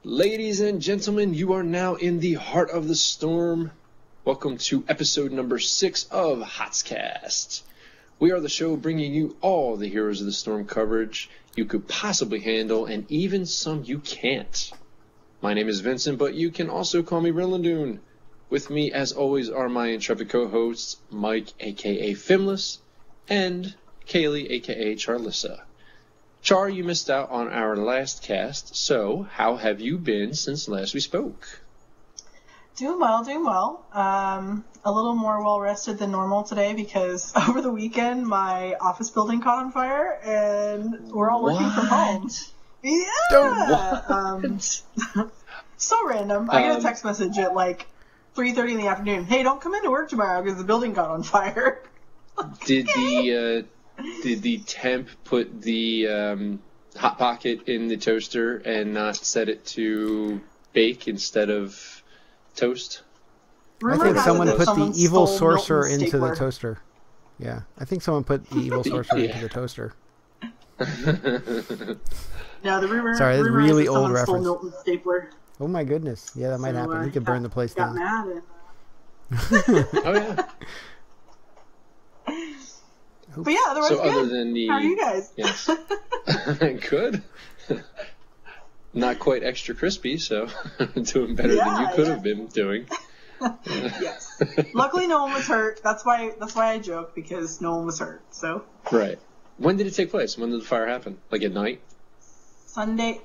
Ladies and gentlemen, you are now in the heart of the storm. Welcome to episode number 6 of HotSCast. We are the show bringing you all the Heroes of the Storm coverage you could possibly handle, and even some you can't. My name is Vincent, but you can also call me Rillandoon. With me, as always, are my intrepid co-hosts, Mike, a.k.a. Fimless, and Kaylee, a.k.a. Charlissa. Char, you missed out on our last cast, so how have you been since last we spoke? Doing well. A little more well-rested than normal today because over the weekend my office building caught on fire and we're all working from home. Yeah! So random. I get a text message at like 3:30 in the afternoon. Hey, don't come into work tomorrow because the building caught on fire. Did the temp put the Hot Pocket in the toaster and not set it to bake instead of toast? I think someone put the evil sorcerer into the toaster. Yeah, I think someone put the evil sorcerer into the toaster. No, the rumor. Sorry, that's rumor really is that old someone stole reference. Milton's stapler. Oh my goodness! Yeah, that might happen. He could burn the place got down. Mad Oh yeah. But yeah, otherwise So good. other than the, how are you guys? Yes. Good. Not quite extra crispy, so doing better than you could have been doing. Yes. Luckily, no one was hurt. That's why I joke, because no one was hurt. So. Right. When did it take place? When did the fire happen? Like at night? Sunday.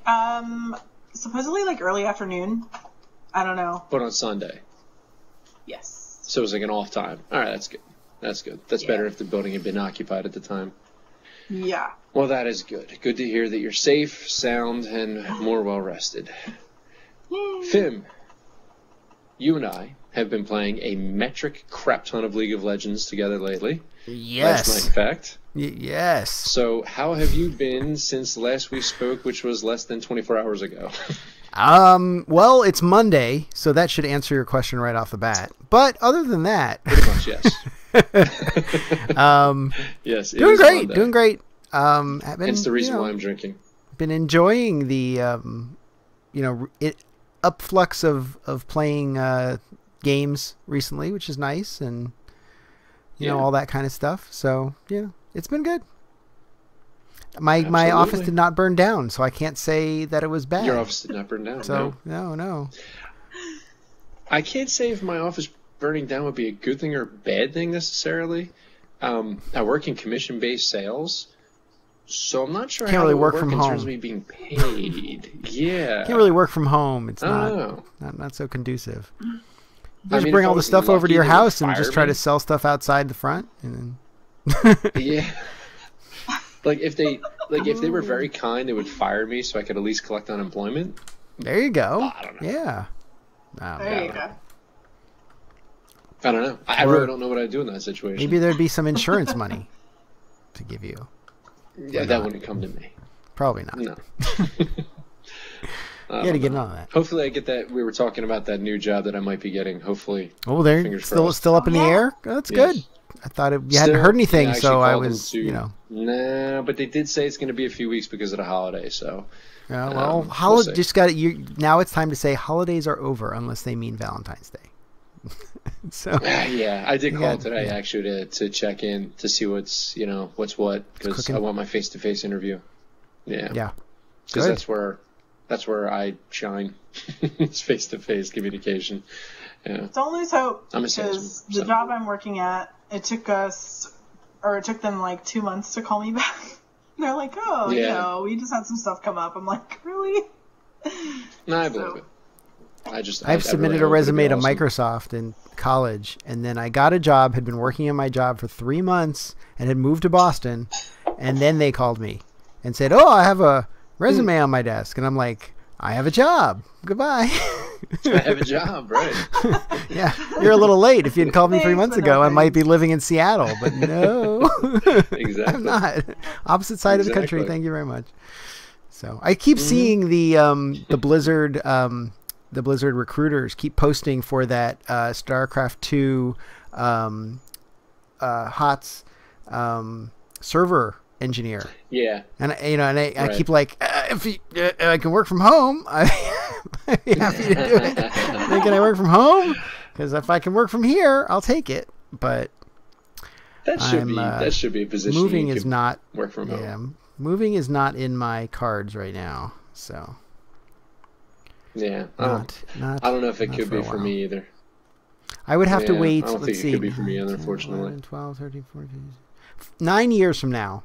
Supposedly like early afternoon. I don't know. But on Sunday. Yes. So it was like an off time. All right, that's good. That's good. That's better if the building had been occupied at the time. Yeah. Well, that is good. Good to hear that you're safe, sound, and more well-rested. Fim, you and I have been playing a metric crap ton of League of Legends together lately. Yes. Last night, in fact. Yes. So how have you been since last we spoke, which was less than 24 hours ago? Well, it's Monday, so that should answer your question right off the bat. But other than that, pretty much, yes. Yes, doing great, Monday. doing great. Hence the reason why I'm drinking. Been enjoying the, upflux of playing games recently, which is nice, and you know all that kind of stuff. So yeah, it's been good. My office did not burn down, so I can't say that it was bad. Your office did not burn down. So no. I can't say if my office burning down would be a good thing or a bad thing necessarily. I work in commission-based sales, so I'm not sure Can't how really it would work work from in home. terms of me being paid. Yeah. Can't really work from home. It's not so conducive. You just bring all the stuff over to your house and just try to sell stuff outside the front. And then... Yeah. If they were very kind, they would fire me so I could at least collect unemployment. There you go. I don't know. Yeah. There you go. I don't know. I really don't know what I'd do in that situation. Maybe there'd be some insurance money to give you. Yeah, that wouldn't come to me. Probably not. No. You got to get on that. Hopefully I get that. We were talking about that new job that I might be getting. Hopefully. Oh, there. Still up in the air? Oh, that's good. I thought you hadn't heard anything, so I was, Nah, but they did say it's going to be a few weeks because of the holiday, so. Yeah, well, now it's time to say holidays are over unless they mean Valentine's Day. So. Yeah, I did call today actually to check in to see what's what, because I want my face-to-face interview. Yeah. Yeah. Because that's where I shine. It's face-to-face communication. Yeah. Don't lose hope. I'm a because salesman, the job I'm working at, it took them like 2 months to call me back. They're like, we just had some stuff come up. I'm like, really? No, I believe it. I've submitted a resume to Microsoft in college, and then I got a job, had been working on my job for 3 months, and had moved to Boston, and then they called me and said, I have a resume on my desk. And I'm like, I have a job. Goodbye. I have a job, right? Yeah, you're a little late. If you had called me 3 months ago, I might be living in Seattle, but no. Exactly. I'm not. Opposite side of the country. Thank you very much. So I keep seeing the Blizzard recruiters keep posting for that StarCraft 2 HOTS server engineer. Yeah. And I keep like, if I can work from home, I'd be happy to do it. Can I work from home? Because if I can work from here, I'll take it. But that should be a position. Moving is not work from home. Yeah, moving is not in my cards right now. So yeah, I don't know if it could be for me either. I would have to wait. I don't think see, it could be for me either, unfortunately. 11, 12, 13, 14, 9 years from now,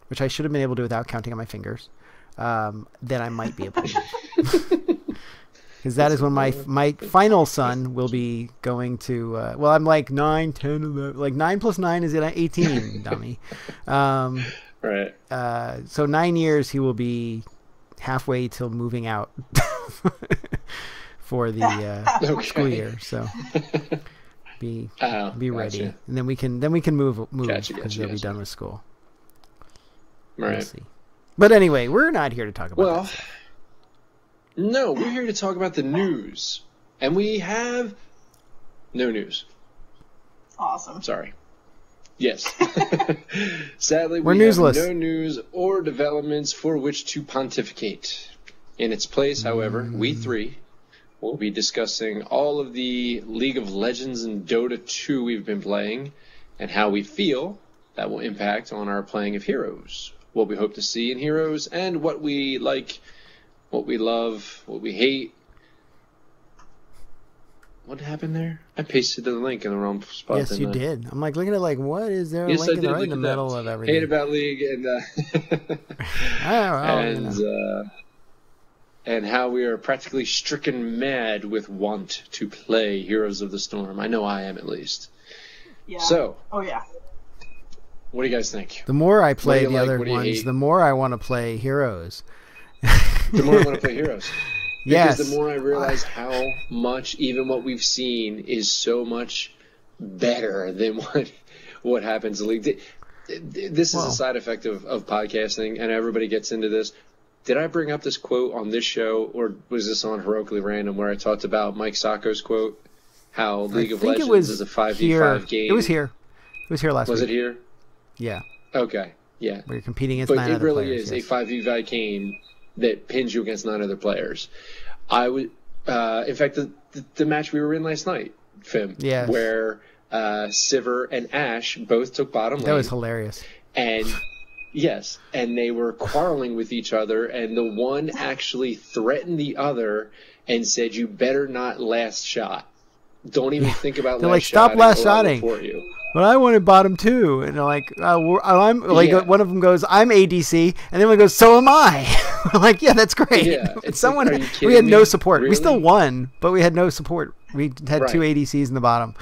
which I should have been able to do without counting on my fingers, then I might be able to. Because that is when my final son will be going to, well, I'm like 9, 10, 11, like 9 plus 9 is 18, dummy. Right. So 9 years he will be halfway till moving out for the school year. So be ready, and then we can move because they'll be done with school. Right. We'll see. But anyway, we're not here to talk about that. No, we're here to talk about the news. And we have no news. Awesome. Sorry. Yes. Sadly, we're we newsless. have no news or developments for which to pontificate. In its place, however, we three will be discussing all of the League of Legends and Dota 2 we've been playing and how we feel that will impact on our playing of Heroes. What we hope to see in Heroes and what we like, what we love, what we hate. What happened there? I pasted the link in the wrong spot. Yes, you did. I'm like looking at what is there? Yes, a link right in the that. middle of everything. Hate about League and how we are practically stricken mad with want to play Heroes of the Storm. I know I am, at least. Yeah. So. Oh yeah. What do you guys think? The more I play the other ones, the more I want to play Heroes. The more I want to play Heroes. Yes. Because the more I realize how much, even what we've seen, is so much better than what happens in League. This is a side effect of podcasting, and everybody gets into this. Did I bring up this quote on this show, or was this on Heroically Random, where I talked about Mike Sacco's quote, how League of Legends is a 5v5 game? It was here. It was here last week. Was it here? Yeah. Okay, yeah. Where you're competing against 9 other players. But it really is a 5v5 game that pins you against 9 other players. I would, in fact, the match we were in last night, Fim, where Sivir and Ashe both took bottom lane. That was hilarious. And yes, and they were quarreling with each other, and the one actually threatened the other and said, "You better not last shot. Don't even think about They're last like, stop last shotting. shotting. But I wanted bottom 2, and they're like, I'm like, one of them goes, I'm ADC, and then one goes, so am I. We're like, yeah, that's great. Yeah, we had no support. Really? We still won, but we had no support. We had 2 ADCs in the bottom,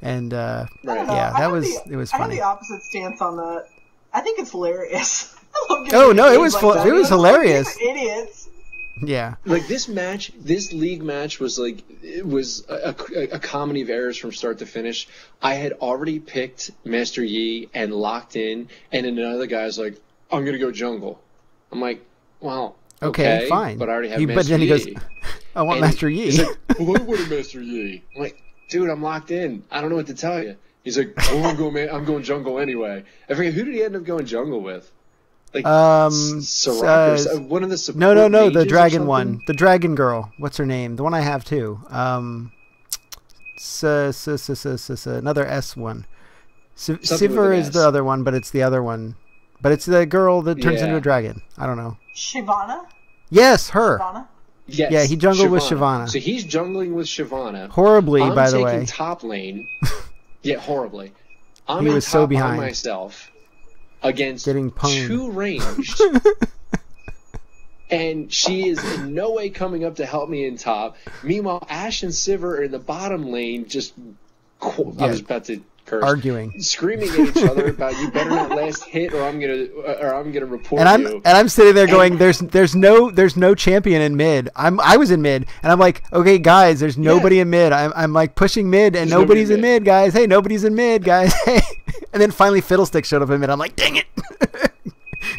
and it was funny. I have the opposite stance on that. I think it's hilarious. It was hilarious. Idiots. Yeah. Like this League match was like, it was a comedy of errors from start to finish. I had already picked Master Yi and locked in, and then another guy's like, I'm going to go jungle. I'm like, well, okay, fine. But I already have Master Yi. But then he goes, I want Master Yi. He's like, well, I wanted Master Yi. I'm like, dude, I'm locked in. I don't know what to tell you. He's like, oh, I'm going jungle anyway. I forget, who did he end up going jungle with? Like Soraka, one of the support no, the dragon one, the dragon girl. What's her name? The one I have too. Another S one. Sivir is the other one, but it's the other one. But it's the girl that turns into a dragon. I don't know. Shyvana? Yes, her. Shyvana? Yes. Yeah, he jungled with Shyvana. So he's jungling with Shyvana. Horribly, by the way. I'm taking top lane. Yeah, horribly. He was so behind myself. Against getting pwned. 2 ranged, and she is in no way coming up to help me in top. Meanwhile, Ashe and Sivir are in the bottom lane, just I was about to curse, arguing, screaming at each other about you better not last hit, or I'm gonna report you. And I'm sitting there going, there's no champion in mid. I was in mid, and I'm like, okay, guys, there's nobody in mid. I'm like pushing mid, and nobody's in mid, guys. Hey, nobody's in mid, guys. Hey. And then finally Fiddlestick showed up in mid. I'm like, dang it.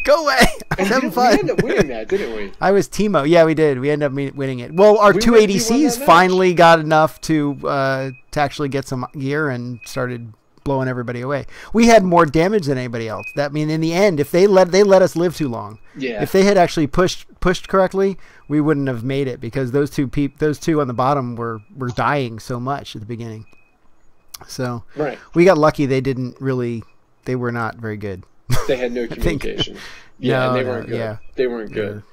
Go away. I was having fun. We ended up winning that, didn't we? I was Teemo. Yeah, we did. We ended up winning it. Well, our 2 ADCs finally got enough to actually get some gear and started blowing everybody away. We had more damage than anybody else. That in the end, if they let us live too long. Yeah. If they had actually pushed correctly, we wouldn't have made it because those two on the bottom were dying so much at the beginning. So we got lucky. They were not very good. They had no communication. Yeah, and they weren't good. Yeah. They weren't good. Yeah.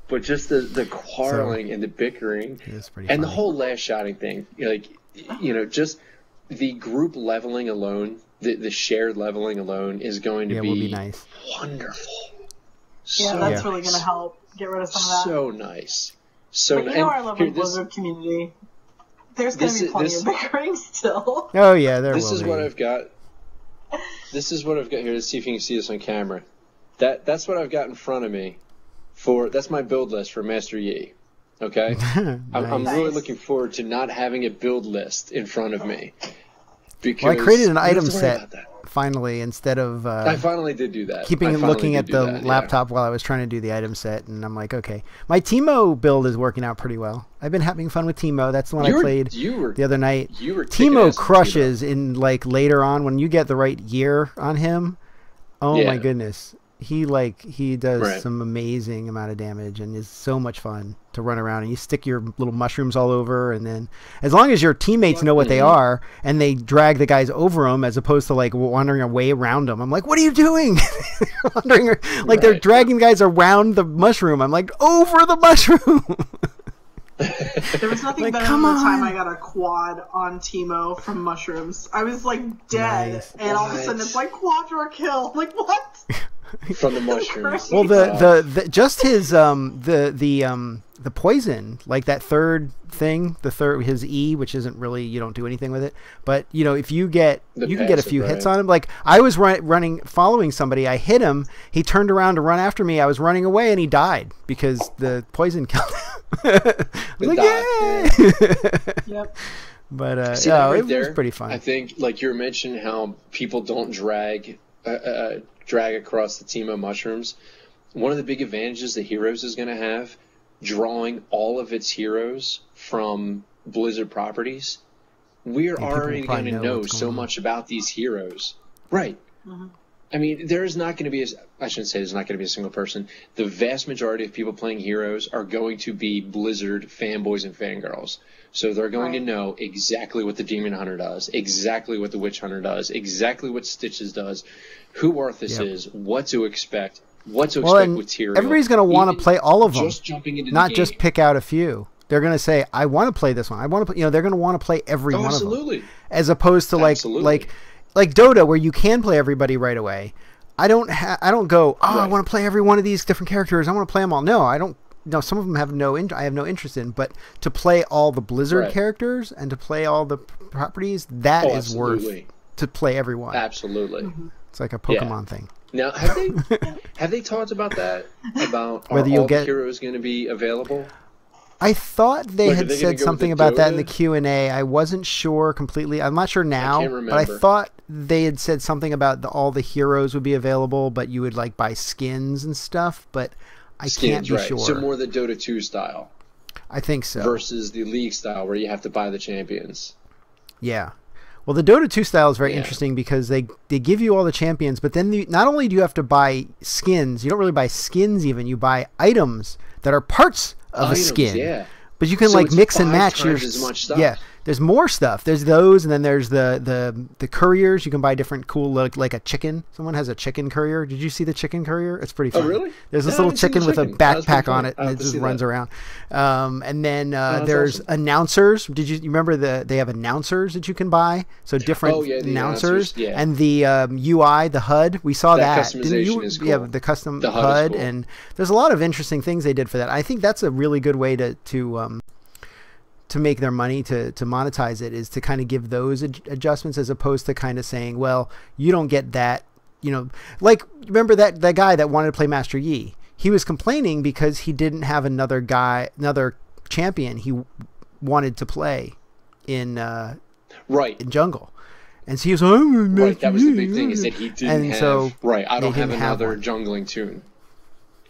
But just the quarreling and the bickering and funny. The whole last shotting thing, just the group leveling alone, the shared leveling alone is going to be nice. Wonderful. Yeah, that's really going to help get rid of some of that. So nice. But our level Blizzard community, there's going to be plenty of bickering still. Oh, yeah, there will be. This is what I've got. This is what I've got here. Let's see if you can see this on camera. That's what I've got in front of me. That's my build list for Master Yi. Okay? Nice. I'm really looking forward to not having a build list in front of me. Because I created an item set finally instead of I finally did do that. Looking at the laptop while I was trying to do the item set, and I'm like, okay. My Teemo build is working out pretty well. I've been having fun with Teemo. That's the one I played the other night. Teemo crushes in later on when you get the right gear on him. Oh my goodness. He does some amazing amount of damage and is so much fun to run around, and you stick your little mushrooms all over, and then as long as your teammates know what they are and they drag the guys over them as opposed to wandering away around them. I'm like, what are you doing? Wandering they're dragging guys around the mushroom. I'm like, over the mushroom. There was nothing better than the time I got a quad on Teemo from mushrooms. I was dead, and all of a sudden it's quadra kill. Like, what? From the mushrooms. Well, the just his the poison, that third thing, his E, which isn't really, you don't do anything with it, but if you can get a few hits on him. I was running following somebody, I hit him, he turned around to run after me, I was running away, and he died because the poison killed him. I was yay! Yep. But it was pretty fun. I think you were mentioning how people don't drag across the Teemo mushrooms. One of the big advantages that Heroes is going to have, drawing all of its heroes from Blizzard properties, we're already going to know so much about these heroes. Right. Mm-hmm. I mean, there is not going to be I shouldn't say there's not going to be a single person. The vast majority of people playing Heroes are going to be Blizzard fanboys and fangirls. So they're going to know exactly what the Demon Hunter does, exactly what the Witch Hunter does, exactly what Stitches does, who Arthas is, what to expect with Tyrael. Everybody's going to want to play all of them, just jumping into not just pick out a few. They're going to say, I want to play this one. I want to play, they're going to want to play every one of them. As opposed to like Dota, where you can play everybody right away. I don't go, I want to play every one of these different characters. I want to play them all. No, I don't. No, some of them have I have no interest in, but to play all the Blizzard characters and to play all the properties, that is worth to play everyone. Absolutely. Mm-hmm. It's like a Pokemon thing. Now, have they talked about that? About whether all the heroes going to be available? I thought they had said something about that in the Q&A. I wasn't sure completely. I'm not sure now, but I thought they had said something about all the heroes would be available, but you would like buy skins and stuff, but I can't be sure. So more the Dota 2 style. I think so. Versus the League style where you have to buy the champions. Yeah. Well, the Dota 2 style is very interesting because they give you all the champions, but then not only do you have to buy skins, you don't really buy skins even, you buy items that are parts of a skin. Yeah. But you can like mix and match your as much stuff. Yeah. There's more stuff. There's those, and then there's the couriers. You can buy different cool like a chicken. Someone has a chicken courier. Did you see the chicken courier? It's pretty fun. Oh, really? There's this little chicken with a backpack on it, and it just runs around. And then there's announcers. Did you remember they have announcers that you can buy? So different announcers. Yeah. And the UI, the HUD. We saw that. Customization is cool. Yeah, the custom the HUD, cool. and there's a lot of interesting things they did for that. I think that's a really good way to make their money, to monetize it, is to kind of give those adjustments as opposed to kind of saying, well, you don't get that, like, remember that guy that wanted to play Master Yi? He was complaining because he didn't have another champion he wanted to play in jungle. And so he was like, that was the big thing, is that he didn't have, I don't have another jungling tune.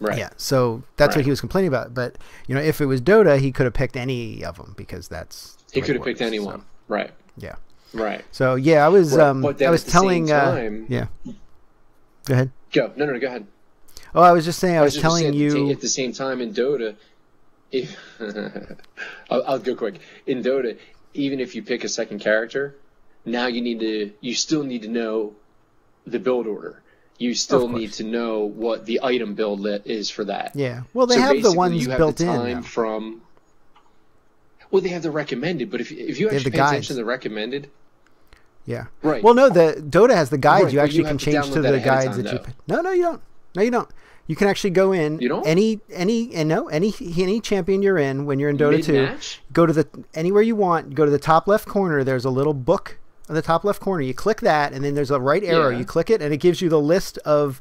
Right. Yeah, so that's what he was complaining about. But if it was Dota, he could have picked any of them because that's he could have picked anyone. So, right. Yeah. Right. So yeah, I was Right. But then I was at the telling same time, yeah. Go ahead. Go. No, go ahead. Oh, I was just saying I was just telling saying you at the same time in Dota, if I'll go quick. In Dota, even if you pick a second character, now you still need to know the build order. You still need to know what the item build is for that. Yeah. Well, they have the ones built in. Well, they have the recommended, but if you actually pay attention to the recommended. Yeah. Right. Well, no, the Dota has the guides. Right, you actually can to change to the guides time, that you. No, you don't. No, you don't. You can actually go in. You don't? Any champion you're in when you're in Dota 2. Go to anywhere you want. Go to the top left corner. There's a little book on the top left corner. You click that, and then there's a right arrow. You click it, and it gives you the list of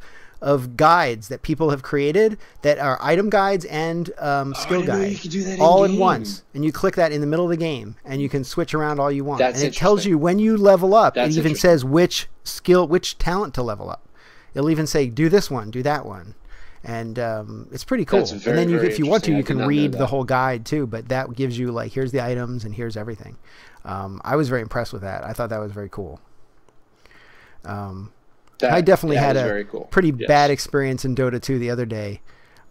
guides that people have created that are item guides and skill guides all in once. And you click that in the middle of the game, and you can switch around all you want. And it tells you when you level up. It even says which talent to level up. It'll even say do this one, do that one. And it's pretty cool. And then if you want to, you can read the whole guide too. But that gives you like, here's the items and here's everything. I was very impressed with that. I thought that was very cool. I definitely had a pretty bad experience in Dota 2 the other day.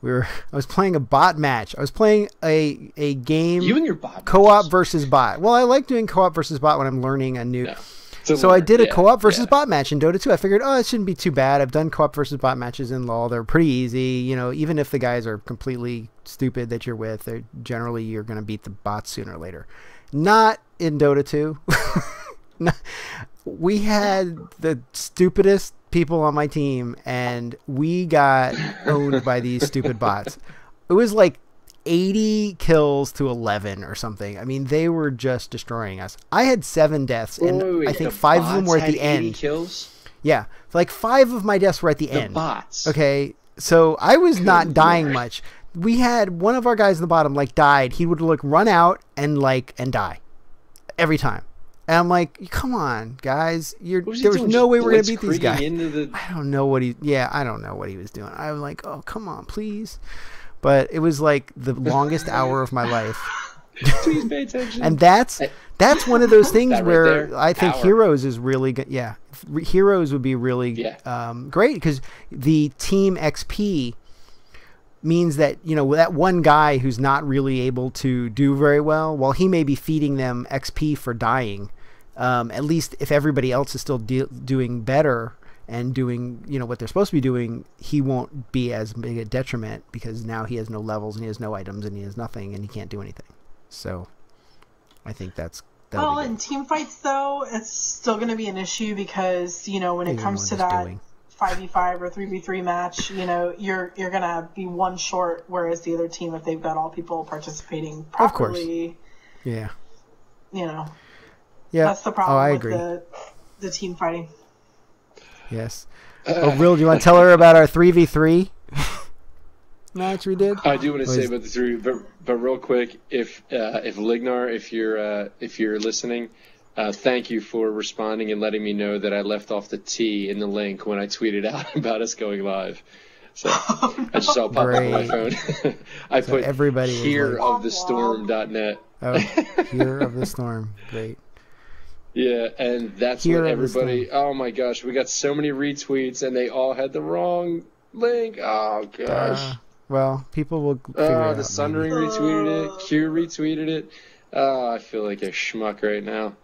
I was playing a bot match. I was playing a game. You and your bot co-op versus bot. Well, I like doing co-op versus bot when I'm learning a new. Yeah. So I did a co-op versus bot match in Dota 2. I figured, it shouldn't be too bad. I've done co-op versus bot matches in LoL. They're pretty easy. Even if the guys are completely stupid that you're with, generally you're going to beat the bots sooner or later. Not in Dota 2. We had the stupidest people on my team, and we got owned by these stupid bots. It was like 80 kills to 11 or something. I mean, they were just destroying us. I had 7 deaths, and I think 5 of them were at the end. Kills? Yeah, like 5 of my deaths were at the end. Bots. Okay, so I was not dying much. We had one of our guys in the bottom died. He would run out and die every time. And I'm like, come on, guys! There was no way we're gonna beat these guys. I don't know what I don't know what he was doing. I was like, oh, come on, please. But it was like the longest hour of my life. Please pay attention. And that's one of those things where I think Heroes is really good. Yeah, Heroes would be really great because the team XP means that that one guy who's not really able to do very well, while he may be feeding them XP for dying, at least if everybody else is still doing better and doing what they're supposed to be doing, he won't be as big a detriment because now he has no levels and he has no items and he has nothing and he can't do anything. So I think that'll in team fights though, it's still going to be an issue because when it comes to that 5v5 or 3v3 match, you're going to be one short, whereas the other team, if they've got all people participating properly, yeah, that's the problem I with agree. the team fighting. Yes. Will, do you want to tell her about our 3v3 match we did? I do want to say about the 3, but real quick, if Lignar, if you're listening, thank you for responding and letting me know that I left off the T in the link when I tweeted out about us going live. So I just saw it pop up on my phone. I put hereofthestorm.net. Oh, Hero of the Storm. Great. Yeah, and that's what everybody... Oh, my gosh. We got so many retweets, and they all had the wrong link. Oh, gosh. Well, people will figure it out. The Sundering retweeted it. Q retweeted it. Oh, I feel like a schmuck right now.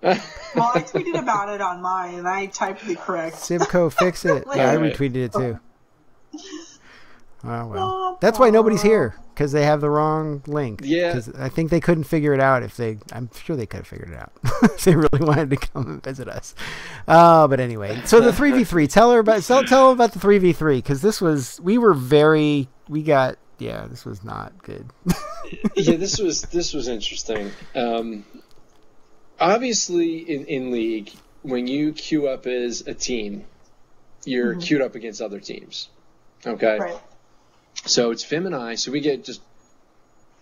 Well, I tweeted about it on mine, and I typed the correct. Simcoe, fix it. Yeah, I retweeted it, too. Oh, well. That's why nobody's here, because they have the wrong link. Yeah. Because I think they couldn't figure it out I'm sure they could have figured it out if they really wanted to come and visit us. But anyway, so the 3v3, tell them about the 3v3, because this was not good. Yeah, this was interesting. Obviously, in League, when you queue up as a team, you're queued up against other teams. Okay? Right. So it's Fim and I, so we get just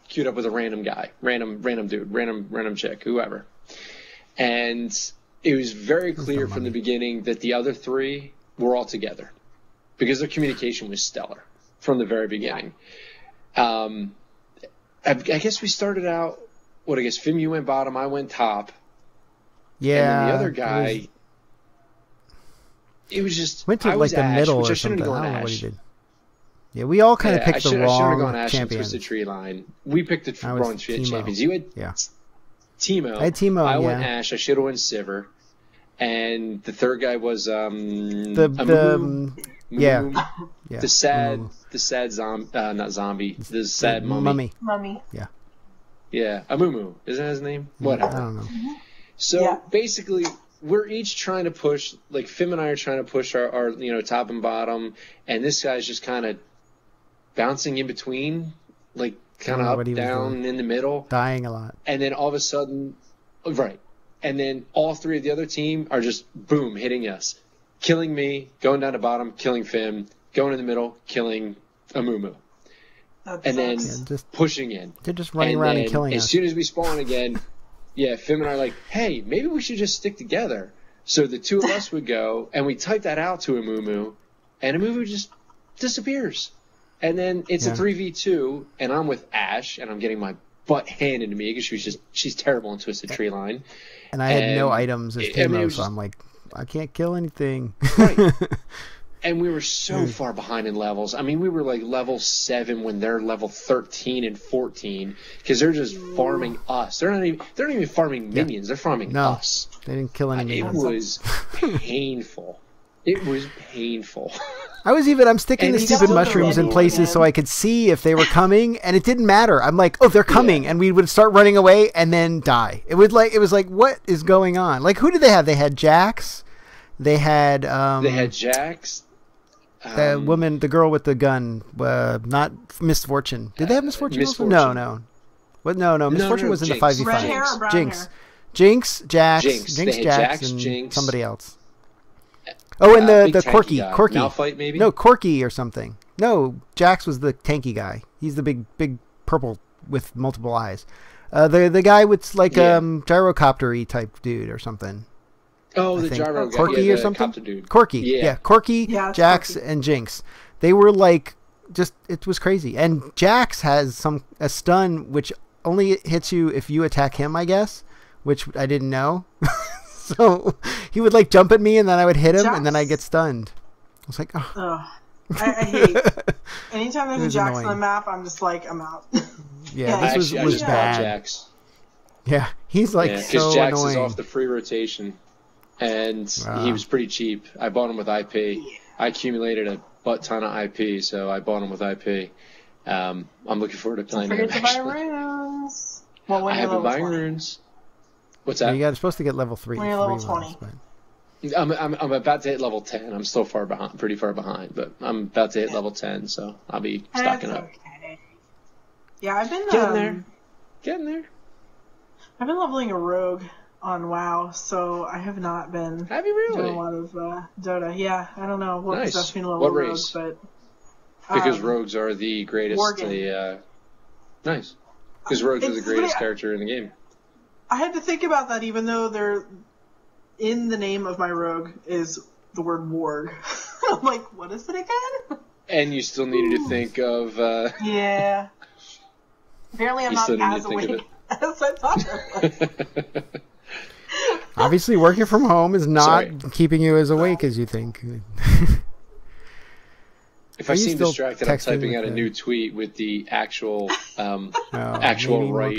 queued up with a random guy, random dude, random chick, whoever. And it was very clear from the beginning that the other 3 were all together because their communication was stellar from the very beginning. I guess we started out, Fim, you went bottom, I went top. Yeah. And then the other guy, it was just went to I like was the Ash, middle which or I shouldn't something. have I gone don't know what Ash. he did. Yeah, we all kind of picked the I should have wrong gone Ash and champions. Twisted Tree line. We picked the wrong Teemo. champions. You had Teemo. I had Teemo. I went Ash. I should have went Sivir. And the third guy was yeah. The sad zombie, not zombie, the sad mummy. Yeah. Yeah, Amumu. Isn't that his name? Whatever. I don't know. So basically, we're each trying to push, like Fim and I are trying to push our top and bottom, and this guy's just kind of bouncing in between, like kind of up, down, in the middle. Dying a lot. And then all of a sudden, right. And then all three of the other team are just, boom, hitting us. Killing me, going down the bottom, killing Fim, going in the middle, killing Amumu. And then just pushing in. They're just running around and killing us. As soon as we spawn again, Fim and I are like, hey, maybe we should just stick together. So the two of us would go, and we type that out to Amumu, and Amumu just disappears. And then it's a 3v2, and I'm with Ash, and I'm getting my butt handed to me because she's terrible in Twisted Tree Line. And I had no items as Teemo, so I'm like, I can't kill anything. Right. And we were so far behind in levels. I mean, we were like level 7 when they're level 13 and 14 because they're just farming us. They're not even farming minions. They're farming us. They didn't kill any minions. It was painful. It was painful. I'm sticking the stupid mushrooms in places so I could see if they were coming, and it didn't matter. I'm like, oh, they're coming, and we would start running away and then die. It was like, what is going on? Like, who did they have? They had Jax. They had Jax. The woman, the girl with the gun, not Miss Fortune. Did they have Miss Fortune? Miss Fortune. No. What? No. Miss Fortune was in the 5v5. Red hair or brown Jinx. hair? Jax, Jax, and Jinx. somebody else. Oh, and the Corky. Malphite, maybe? No, Corky or something. No, Jax was the tanky guy. He's the big purple with multiple eyes. The guy with like gyrocopter-y type dude or something. Oh, the gyro guy. Corky or something? Dude. Corky. Yeah. Corky, Jax, Corky. and Jinx. They were like, it was crazy. And Jax has a stun which only hits you if you attack him, I guess, which I didn't know. So he would like jump at me and then I would hit him and then I get stunned. I was like, oh. I hate anytime there's a Jax on the map, I'm just like, I'm out. This was bad. Jax. Yeah, he's like so Jax annoying. is off the free rotation, and he was pretty cheap. I bought him with IP. I accumulated a butt ton of IP, so I bought him with IP. I'm looking forward to playing him. Don't forget to buy runes. Well, when I have been buying runes. What's that? You're supposed to get level 3. When you're level 20. I'm about to hit level 10. I'm still pretty far behind, but I'm about to hit level 10, so I'll be stocking up. Okay. Yeah, I've been Getting there. I've been leveling a rogue on WoW, so I have not been Have you really? doing a lot of DotA. Yeah, I don't know what possessed me to level What rogues, race? but Because rogues are the greatest. Worgen. Nice. Because rogues are the greatest character in the game. I had to think about that, even though they're in the name of my rogue is the word warg. I'm like, what is it again? And you still needed to think of. Yeah. Apparently, I'm not as awake as I thought I was. Obviously, working from home is not keeping you as awake as you think. If I seem distracted, I'm typing out a new tweet with the actual right.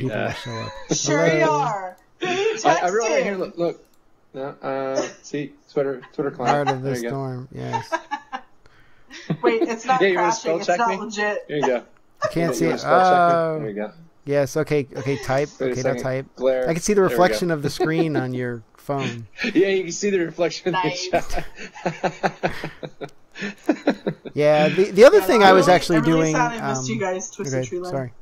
Sure you are. I wrote right here. Look. No, see, Twitter client. Part of the storm. Yes. Wait, it's not crashing. It's not legit. There you go. I can't see it. There you go. Yes. Okay. Type. Okay. Now type. Glare. I can see the reflection of the screen on your phone. Yeah, you can see the reflection of the chat. Yeah. The other thing I was actually doing. I missed you guys. Twisted Tree Line. Sorry.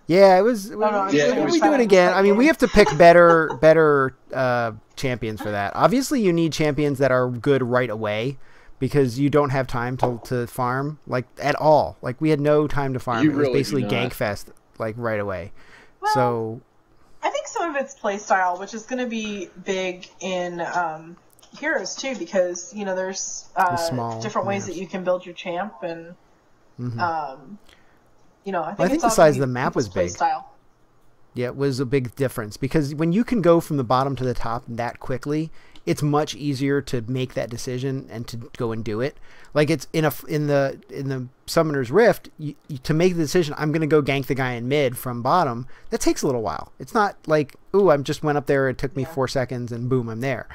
Yeah, it was. We do it again. I mean, we have to pick better champions for that. Obviously, you need champions that are good right away because you don't have time to farm like at all. Like we had no time to farm. It was basically gank fest like right away. Well, so I think some of it's play style, which is going to be big in Heroes too, because there's different ways that you can build your champ and. I think the size of the map was big. Style. Yeah, it was a big difference because when you can go from the bottom to the top that quickly, it's much easier to make that decision and to go and do it. Like it's in the Summoner's Rift, to make the decision, I'm going to go gank the guy in mid from bottom. That takes a little while. It's not like, ooh, I just went up there. It took me 4 seconds and boom, I'm there.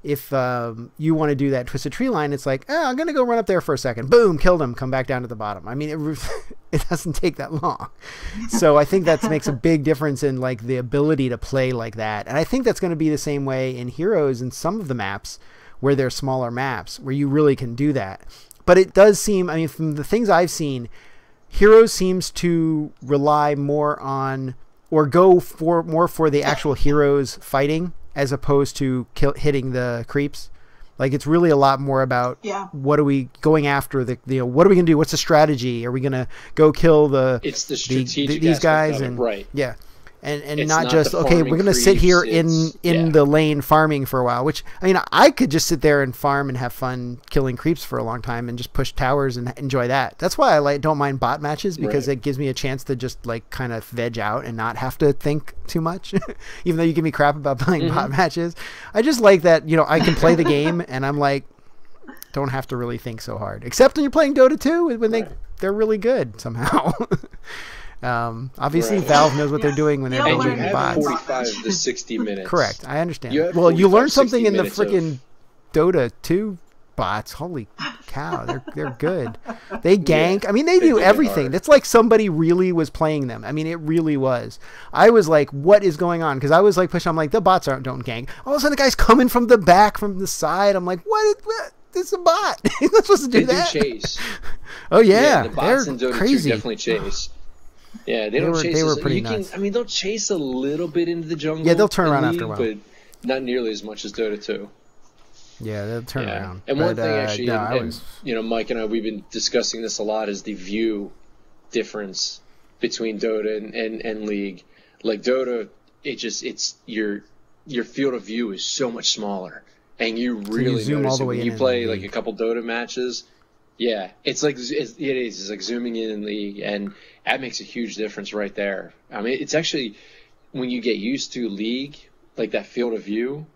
If you want to do that Twisted Tree line, it's like, I'm going to go run up there for a second. Boom, killed him, come back down to the bottom. I mean, it doesn't take that long. So I think that makes a big difference in like the ability to play like that. And I think that's going to be the same way in Heroes and some of the maps where they're smaller maps where you really can do that. But it does seem, I mean, from the things I've seen, Heroes seems to rely more on or go more for the actual heroes fighting as opposed to hitting the creeps. Like it's really a lot more about what are we going after what are we gonna do? What's the strategy? Are we gonna go kill it's the strategic these guys and right? Yeah. And not just okay, we're gonna sit here in the lane farming for a while. Which I mean, I could just sit there and farm and have fun killing creeps for a long time and just push towers and enjoy that. That's why I don't mind bot matches because it gives me a chance to just like kind of veg out and not have to think too much. Even though you give me crap about playing bot matches, I just like that I can play the game and I'm like don't have to really think so hard. Except when you're playing Dota 2 when they're really good somehow. Obviously Valve knows what they're doing when they're building bots. 45 to 60 minutes. Correct. I understand. You learn something in the freaking Dota 2 bots. Holy cow. They're good. They gank. I mean, they do everything. It's like somebody really was playing them. I mean, it really was. I was like, what is going on? Because I was like pushing. I'm like, the bots don't gank. All of a sudden the guy's coming from the back, from the side. I'm like, what? It's a bot. He's not supposed to do that. They do chase. Oh yeah. The bots they're in Dota crazy. 2 definitely chase. Yeah, they don't chase. They were pretty nuts. I mean, they'll chase a little bit into the jungle. Yeah, they'll turn around after a while, but not nearly as much as Dota 2. Yeah, they'll turn around. And one thing, actually, Mike and I, we've been discussing this a lot, is the view difference between Dota and League. Like Dota, it's your field of view is so much smaller, and you really zoom all the way when you play like a couple Dota matches. Yeah, it's like it's like zooming in League, and that makes a huge difference right there. I mean, it's actually when you get used to League, like that field of view,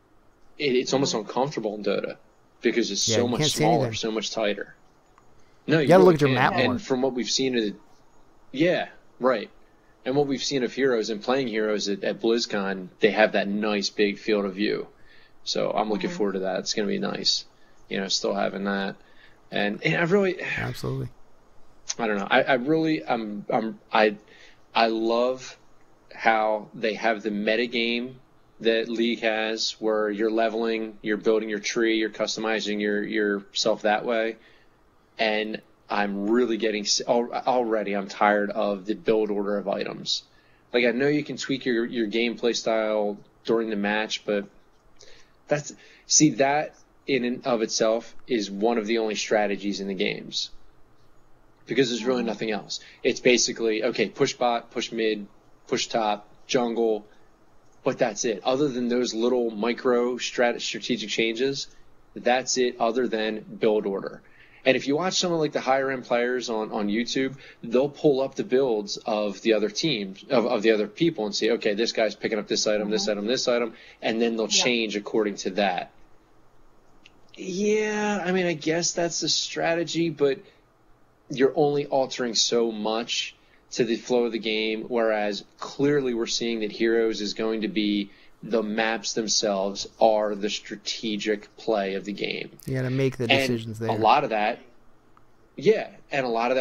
it's almost uncomfortable in Dota because it's so much smaller, so much tighter. No, you gotta look at your map more. And from what we've seen, and what we've seen of Heroes and playing Heroes at BlizzCon, they have that nice big field of view. So I'm looking forward to that. It's gonna be nice, still having that. And I really, absolutely, I don't know. I love how they have the meta game that League has, where you're leveling, you're building your tree, you're customizing yourself that way. And I'm really getting already. I'm tired of the build order of items. Like I know you can tweak your gameplay style during the match, but that in and of itself is one of the only strategies in the games, because there's really nothing else. It's basically, okay, push bot, push mid, push top, jungle, but that's it. Other than those little micro strategic changes, that's it, other than build order. And if you watch some of like the higher end players on YouTube, they'll pull up the builds of the other teams, of the other people, and say, okay, this guy's picking up this item, this item, this item, and then they'll change according to that. Yeah, I mean, I guess that's the strategy, but you're only altering so much to the flow of the game, whereas clearly we're seeing that Heroes is going to be the maps themselves are the strategic play of the game. Yeah, to make the decisions there. A lot of that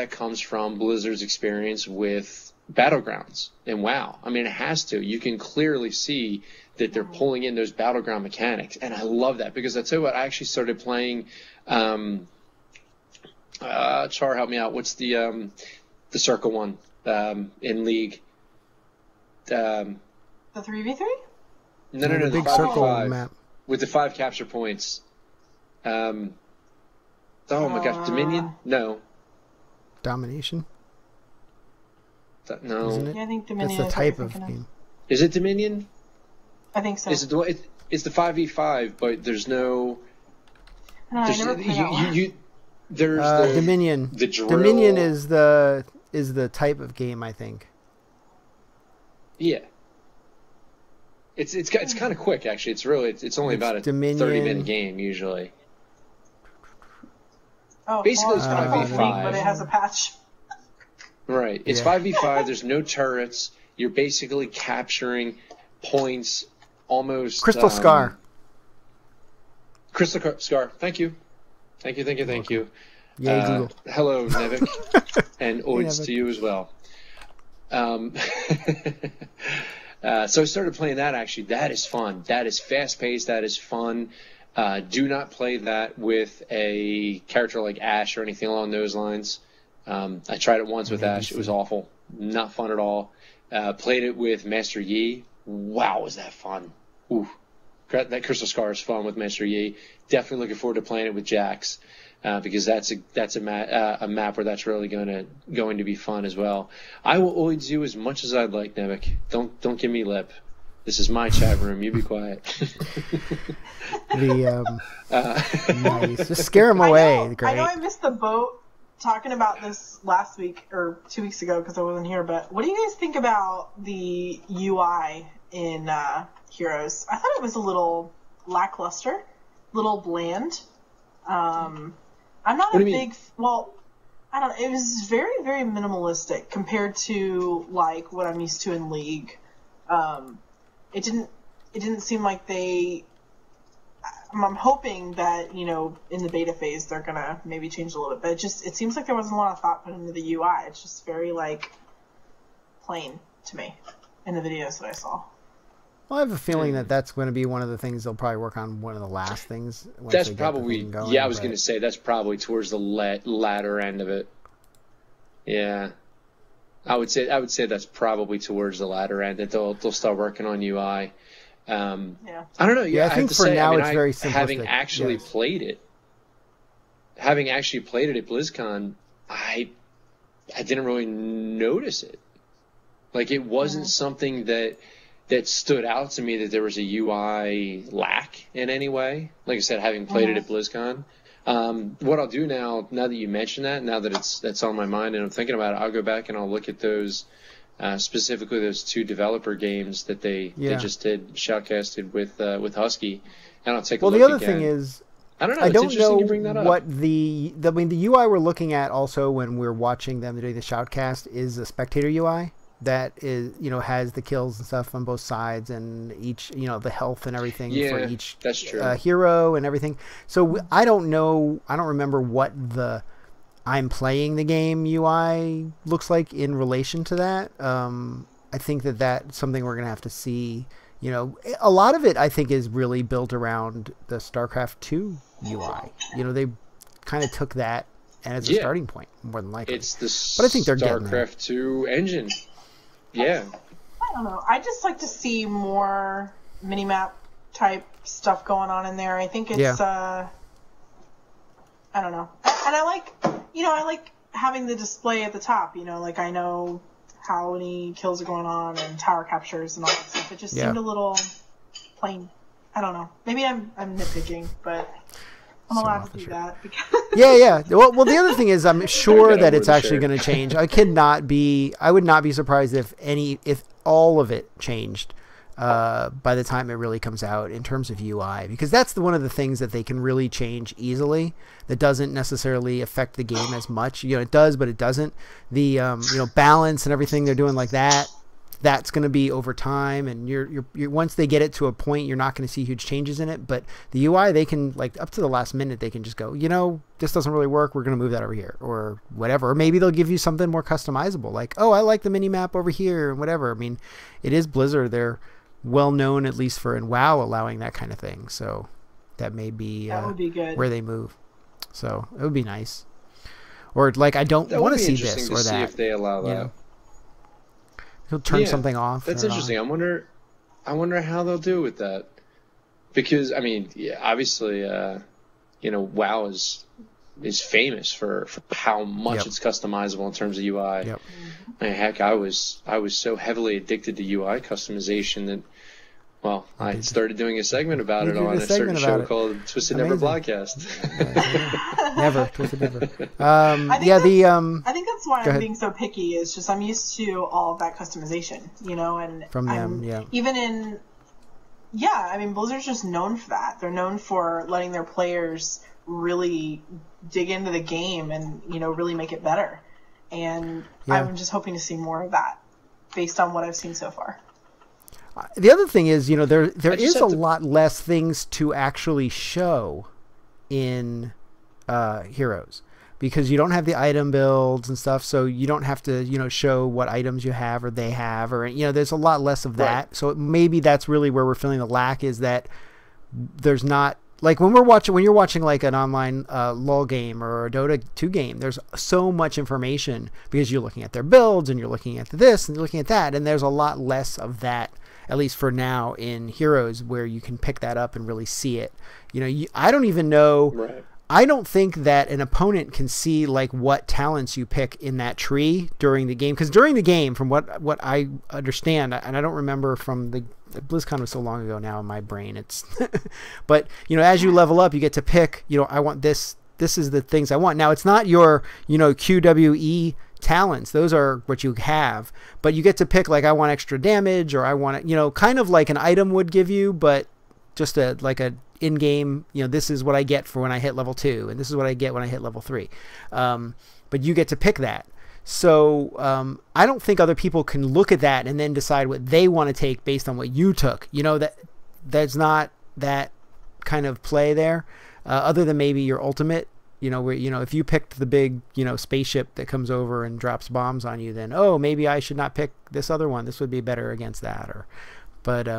comes from Blizzard's experience with Battlegrounds and WoW. I mean, it has to. You can clearly see that they're pulling in those battleground mechanics, and I love that, because I tell you what, I actually started playing. Char, help me out. What's the circle one in League? The 3v3? No, the big circle map with the 5 capture points. Oh my gosh, Dominion? No. Domination? No. Isn't it? Yeah, I think Dominion. That's the type of game. Is it Dominion? I think so. Is it it's the 5v5, but there's no. No, I never played that one. There's Dominion. The drill. Dominion is the type of game, I think. Yeah. It's kind of quick actually. It's only about a Dominion. 30-minute game usually. Oh, Basically, it's it's 5v5, but it has a patch. Right. It's 5v5. There's no turrets. You're basically capturing points almost. Crystal Scar. Crystal Scar. Thank you. Thank you. Yay, Google. Hello, Nevik, and oids to you as well. So I started playing that, actually. That is fun. That is fast-paced. That is fun. Do not play that with a character like Ashe or anything along those lines. I tried it once with Ashe. It was awful. Not fun at all. Played it with Master Yi. Wow, was that fun. Ooh. That Crystal Scar is fun with Master Yi. Definitely looking forward to playing it with Jax. Because that's a map where that's really going to be fun as well. I will oids you as much as I'd like, Nevik. Don't give me lip. This is my chat room. You be quiet. Nice. Just scare him away. I know I missed the boat talking about this last week or 2 weeks ago because I wasn't here. But what do you guys think about the UI in Heroes? I thought it was a little lackluster, little bland. I'm not a big. Well, I don't know. It was very, very minimalistic compared to like what I'm used to in League. It didn't seem like they. I'm hoping that in the beta phase they're gonna maybe change a little bit. But it seems like there wasn't a lot of thought put into the UI. It's just very like plain to me in the videos that I saw. Well, I have a feeling that that's going to be one of the things they'll probably work on. One of the last things. That's probably going, I was going to say that's probably towards the latter end of it. Yeah, I would say that's probably towards the latter end that they'll start working on UI. I don't know. Yeah, I think for now it's very simplistic. Having actually played it at BlizzCon, I didn't really notice it. Like it wasn't something that stood out to me that there was a UI lack in any way. Like I said, having played it at BlizzCon. What I'll do now that you mention that, now that that's on my mind and I'm thinking about it, I'll go back and I'll look at those, specifically those 2 developer games that they just did shoutcasted with Husky, and I'll take a look again. Well, the other thing is, I don't know. I it's don't know you bring that up. what the UI we're looking at also when we're watching them doing the shoutcast is a spectator UI. That is, has the kills and stuff on both sides and each, the health and everything for each that's true. Hero and everything. So I don't know. I don't remember what I'm playing the game UI looks like in relation to that. I think that's something we're going to have to see. A lot of it I think is really built around the StarCraft 2 UI. They kind of took that as a starting point more than likely. It's the but I think they're StarCraft 2 engine. Yeah. I don't know. I just like to see more minimap type stuff going on in there. I think it's I don't know. And I like having the display at the top, like I know how many kills are going on and tower captures and all that stuff. It just seemed a little plain. I don't know. Maybe I'm nitpicking, but I'm allowed to do that. Yeah. Well, the other thing is, I'm sure that it's actually going to change. I would not be surprised if all of it changed by the time it really comes out in terms of UI, because that's one of the things that they can really change easily. That doesn't necessarily affect the game as much. It does, but it doesn't. The balance and everything they're doing like that. That's going to be over time, and you're once they get it to a point, you're not going to see huge changes in it. But the UI, they can, like, up to the last minute, they can just go, this doesn't really work. We're going to move that over here, or whatever. Or maybe they'll give you something more customizable, like, oh, I like the mini map over here, and whatever. I mean, it is Blizzard. They're well known, at least for in WoW, allowing that kind of thing. So that may be, would be good. Where they move. So it would be nice. Or like, I don't want to see this or that. See if they allow that. He'll turn something off. That's interesting. I wonder how they'll do with that, because I mean, obviously, WoW is famous for how much it's customizable in terms of UI. Yep. I mean, heck, I was so heavily addicted to UI customization that, well, I started doing a segment about it on a certain show called Twisted Never Blogcast. Never Twisted Never. I think that's why I'm being so picky. Is just I'm used to all of that customization, and from them, even in Yeah, I mean, Blizzard's just known for that. They're known for letting their players really dig into the game and, really make it better. And I'm just hoping to see more of that based on what I've seen so far. The other thing is, there is a lot less things to actually show in Heroes, because you don't have the item builds and stuff, so you don't have to, show what items you have or they have, or, there's a lot less of that. Right. So maybe that's really where we're feeling the lack, is that there's not, like when you're watching like an online LoL game or a Dota 2 game, there's so much information because you're looking at their builds and you're looking at this and you're looking at that, and there's a lot less of that, at least for now, in Heroes, where you can pick that up and really see it. I don't even know. Right. I don't think that an opponent can see like what talents you pick in that tree during the game, because during the game, from what I understand, and I don't remember from the BlizzCon was so long ago now in my brain, it's but as you level up, you get to pick, I want this is the things I want. Now it's not your QWE talents, those are what you have, but you get to pick, like, I want extra damage, or I want it, kind of like an item would give you, but just like a in-game, this is what I get for when I hit level 2, and this is what I get when I hit level 3. But you get to pick that. So I don't think other people can look at that and then decide what they want to take based on what you took. That's not that kind of play there, other than maybe your ultimate. Where if you picked the big spaceship that comes over and drops bombs on you, then maybe I should not pick this other one. This would be better against that. But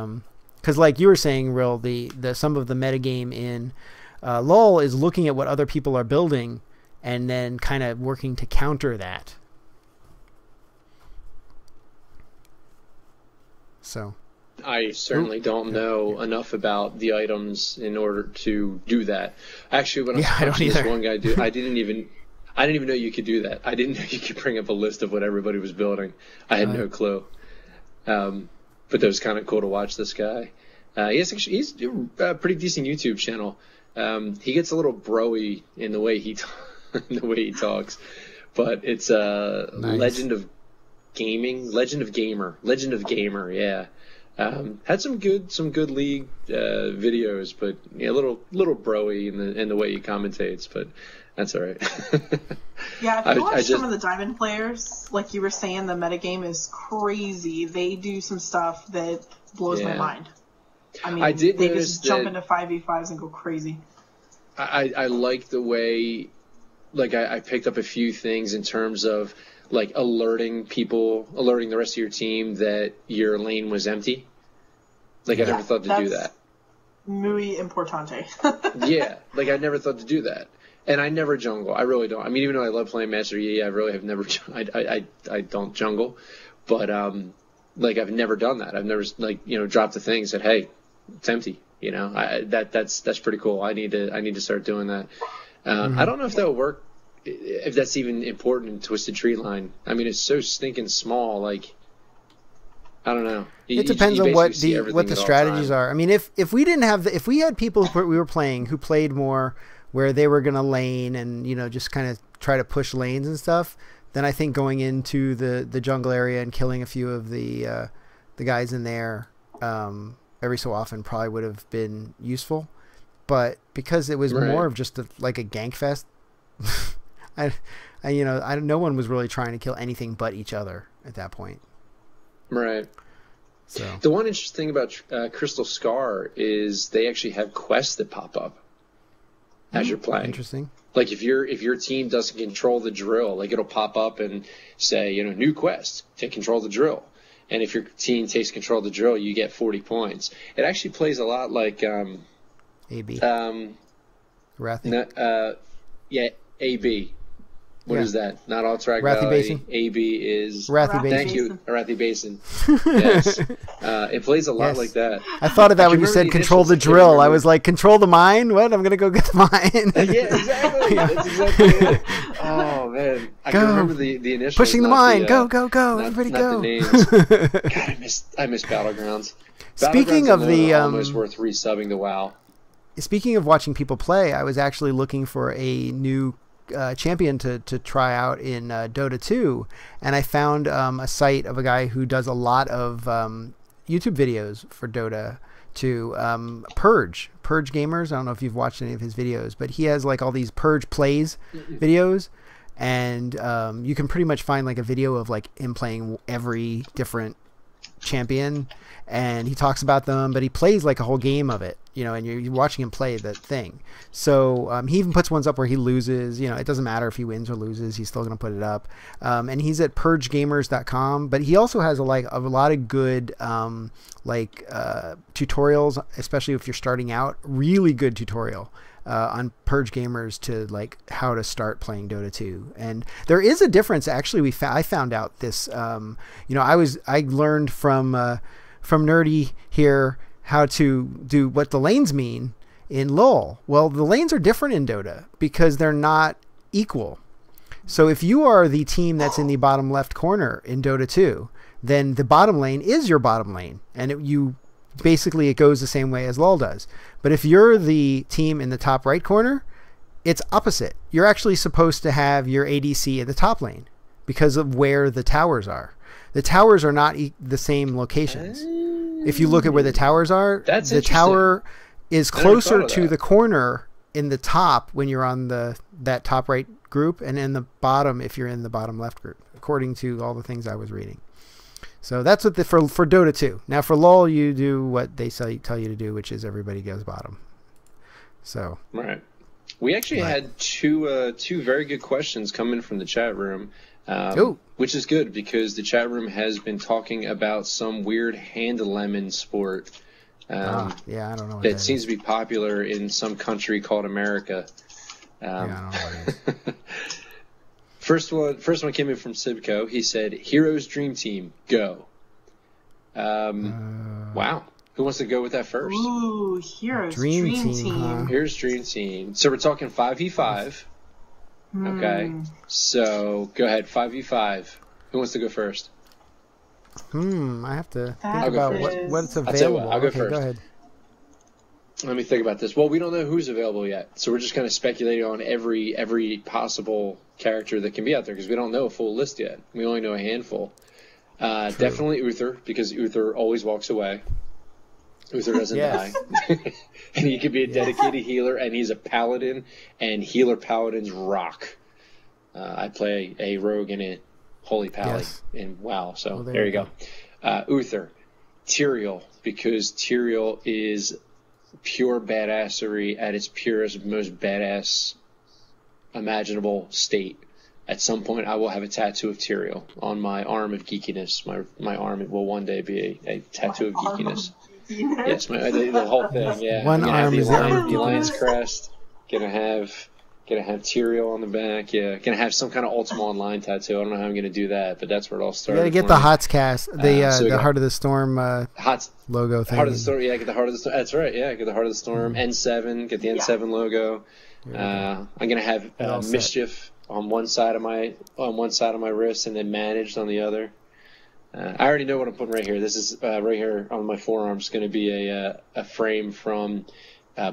because like you were saying, Real, the some of the metagame in LoL is looking at what other people are building and then kind of working to counter that. So I certainly don't know enough about the items in order to do that. Actually, when I was watching this one guy do, I didn't even know you could do that. I didn't know you could bring up a list of what everybody was building. I had no clue. But that was kind of cool to watch this guy. He's a pretty decent YouTube channel. He gets a little bro-y in the way he talks, but it's nice. Legend of Gamer. Yeah. Had some good league videos, but a little bro-y in the way he commentates, but that's all right. Yeah, if you watch some of the Diamond players, like you were saying, the metagame is crazy. They do some stuff that blows my mind. I mean, they just jump into 5v5s and go crazy. I like the way, like, I picked up a few things in terms of, like, alerting the rest of your team that your lane was empty. Like, I never thought to do that. Muy importante. Yeah, like, I never thought to do that. And I never jungle. I really don't. I mean, even though I love playing Master Yi, I really have never. I don't jungle, but like, I've never done that. I've never, like, dropped the thing and said, hey, it's empty. That's pretty cool. I need to start doing that. I don't know if that would work, if that's even important in Twisted Tree Line. I mean, it's so stinking small. Like, I don't know. It depends on what the strategies are. I mean, if we didn't have if we had people we were playing who played more, where they were going to lane and, just kind of try to push lanes and stuff, then I think going into the jungle area and killing a few of the guys in there every so often probably would have been useful. But because it was more of just like a gank fest, no one was really trying to kill anything but each other at that point. Right. So the one interesting thing about Crystal Scar is they actually have quests that pop up as you're playing. Interesting. Like, if your team doesn't control the drill, like, it'll pop up and say, new quest, take control of the drill. And if your team takes control of the drill, you get 40 points. It actually plays a lot like AB. Wrathy. Yeah, AB. What is that? Not Alterac Wrathy Valley. Basin. AB is Wrathy Basin. Thank you, Wrathy Basin. Yes, it plays a lot like that. I thought of that when you said control the drill. I was like, control the mine? What? I'm gonna go get the mine. Yeah, exactly. That's exactly it. Oh man, I can remember the initials. Pushing the mine. Go. Everybody go. The names. God, I miss Battlegrounds. Speaking of the almost worth resubbing to WoW. Speaking of watching people play, I was actually looking for a new champion to try out in Dota 2, and I found a site of a guy who does a lot of YouTube videos for Dota to Purge Gamers. I don't know if you've watched any of his videos, but he has like all these Purge plays videos, and you can pretty much find like a video of like him playing every different champion, and he talks about them, but he plays like a whole game of it, and you're watching him play the thing. So he even puts ones up where he loses. It doesn't matter if he wins or loses, he's still going to put it up. And he's at purgegamers.com, but he also has a lot of good tutorials, especially if you're starting out. Really good tutorial on Purge Gamers to like how to start playing Dota 2. And there is a difference actually. I found out this. I learned from Nerdy here how to do what the lanes mean in LoL. Well, the lanes are different in Dota because they're not equal. So if you are the team that's in the bottom left corner in Dota 2, then the bottom lane is your bottom lane, and it goes the same way as LoL does. But if you're the team in the top right corner, it's opposite. You're actually supposed to have your ADC in the top lane because of where the towers are. The towers are not the same locations. If you look at where the towers are, the tower is closer to the corner in the top when you're on that top right group, and in the bottom if you're in the bottom left group, according to all the things I was reading. So that's what for Dota 2. Now for LoL, you do what they tell you to do, which is everybody goes bottom. So right. We actually had two very good questions come in from the chat room, which is good because the chat room has been talking about some weird hand lemon sport. I don't know. That seems to be popular in some country called America. I don't know what it is. First one came in from Sibco. He said, "Heroes Dream Team, go." Wow. Who wants to go with that first? Ooh, Heroes Dream Team. Huh? Heroes Dream Team. So we're talking 5v5. Okay. So go ahead, 5v5. Who wants to go first? I have to think about what's available. I'll tell you what, I'll go first. Go ahead. Let me think about this. Well, we don't know who's available yet, so we're just kind of speculating on every possible character that can be out there because we don't know a full list yet. We only know a handful. Definitely Uther, because Uther always walks away. Uther doesn't die. And he could be a dedicated healer, and he's a paladin, and healer paladins rock. I play a rogue in it, Holy Pally, in WoW, so there you go. Uther. Tyrael, because Tyrael is pure badassery at its purest, most badass imaginable state. At some point, I will have a tattoo of Tyrael on my arm of geekiness. My arm will one day be a tattoo of geekiness. Yes, the whole thing. Yeah, one arm is the Lion's crest. Gonna have Tyrael on the back. Yeah, gonna have some kind of Ultima Online tattoo. I don't know how I'm gonna do that, but that's where it all started. You gotta get the HotSCast, the Heart of the Storm logo thing. Heart of the Storm. Yeah, get the Heart of the Storm. That's right. Yeah, get the Heart of the Storm. N7. Get the N7 logo. I'm gonna have Mischief on one side of my wrist, and then Managed on the other. I already know what I'm putting right here. This is right here on my forearm. Is going to be a frame from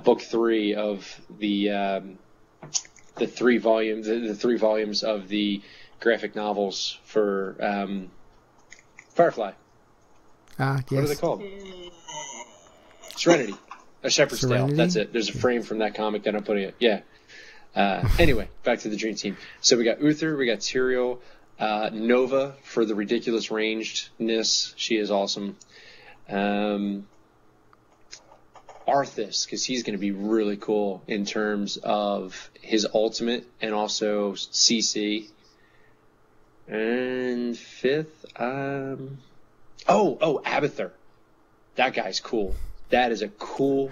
book 3 of the 3 volumes of the graphic novels for Firefly. Yes. What are they called? Serenity. A Shepherd's Tale. That's it. There's a frame from that comic that I'm putting it. Yeah. Anyway, back to the Dream Team. So we got Uther, we got Tyrael, Nova for the ridiculous rangedness. She is awesome. Arthas, because he's going to be really cool in terms of his ultimate and also CC. And 5th, Abathur. That guy's cool. That is a cool,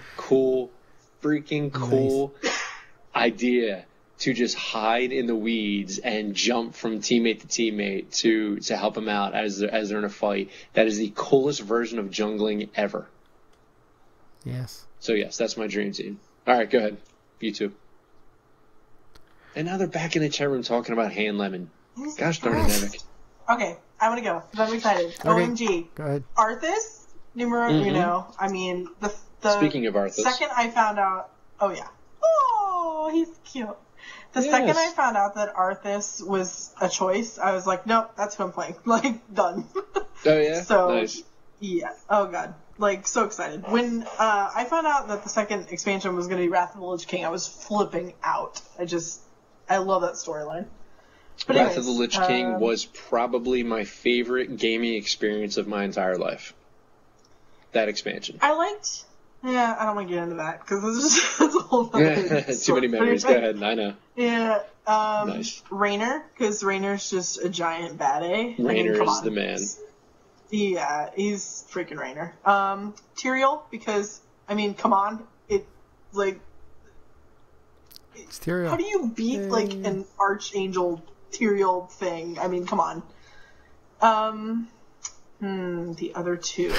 freaking cool idea to just hide in the weeds and jump from teammate to teammate to help them out as they're in a fight. That is the coolest version of jungling ever. Yes. So yes, that's my Dream Team. All right, go ahead. You too. And now they're back in the chat room talking about hand lemon. Gosh darn it, Nevik. Okay, I'm gonna go. I'm excited. Okay. OMG. Go ahead. Arthas, numero uno. I mean, the Speaking of Arthas. second I found out. Oh yeah. Oh, he's cute. The second I found out that Arthas was a choice, I was like, nope, that's who I'm playing. Like, done. Oh yeah. So nice. Yeah. Oh god. Like, so excited. When I found out that the second expansion was going to be Wrath of the Lich King, I was flipping out. I love that storyline. But Wrath of the Lich King was probably my favorite gaming experience of my entire life. That expansion. Yeah, I don't want to get into that, because that's a whole other Too many memories. Go ahead. I know. Yeah. Nice. Raynor, because Raynor's just a giant bad A. Raynor is the man. Yeah, he's freaking Raynor. Tyrael, because, I mean, come on. It's Tyrael. How do you beat, like, an Archangel Tyrael thing? I mean, come on. The other two.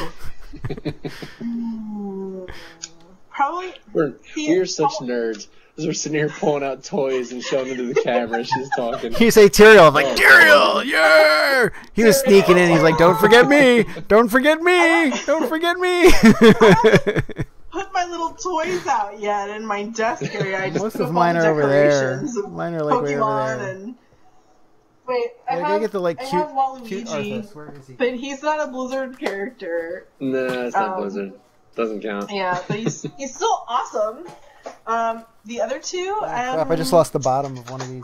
Probably. We're such nerds. As we're sitting here pulling out toys and showing them to the camera, she's talking. You say Tyrael, I'm like, Tyrael, yeah! He was sneaking in, he's like, don't forget me! Don't forget me! Don't forget me! Put my little toys out yet in my desk area. I just Most put of mine are over there. Mine are like way over there. And... Wait, I have cute Arthas. Where is he? But he's not a Blizzard character. No, it's not Blizzard. Doesn't count. Yeah, but he's still awesome. The other two, crap, I just lost the bottom of one of these.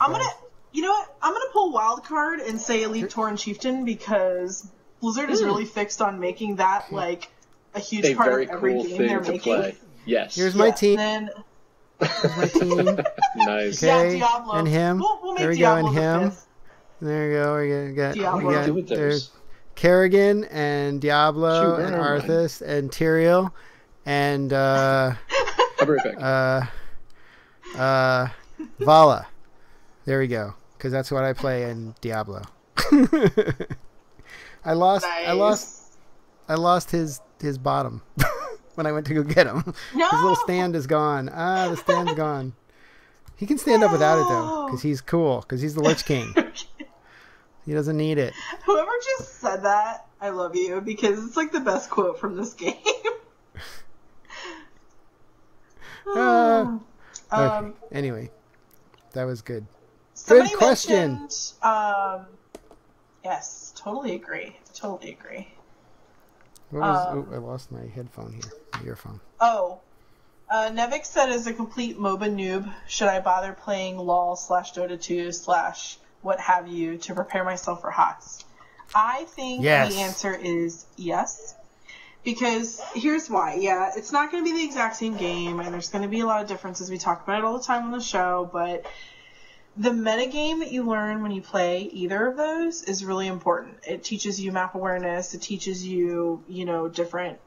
You know what? I'm gonna pull wild card and say Elite Tauren Chieftain, because Blizzard is really fixed on making that like a huge part of every game they're making. Play. Yes. Here's my team. Then... Here's my team. Nice. Okay, yeah, Diablo. And him. We'll make there we Diablo go, and him. The there you go. We got there's Kerrigan and Diablo and Arthas and Tyrael and I'll be right back. Vala. There we go. Because that's what I play in Diablo. I lost his bottom when I went to go get him. No! His little stand is gone. The stand's gone. He can stand up without it though, because he's cool. Because he's the Lich King. He doesn't need it. Whoever just said that, I love you, because it's like the best quote from this game. Okay. Anyway, that was good. Somebody Good question. Yes, totally agree. What was, I lost my headphone here. My earphone. Nevik said, as a complete MOBA noob, should I bother playing LOL/Dota 2/ what have you to prepare myself for HOTS? I think the answer is yes. Because here's why. Yeah, it's not going to be the exact same game, and there's going to be a lot of differences. We talk about it all the time on the show, but the metagame that you learn when you play either of those is really important. It teaches you map awareness. It teaches you, different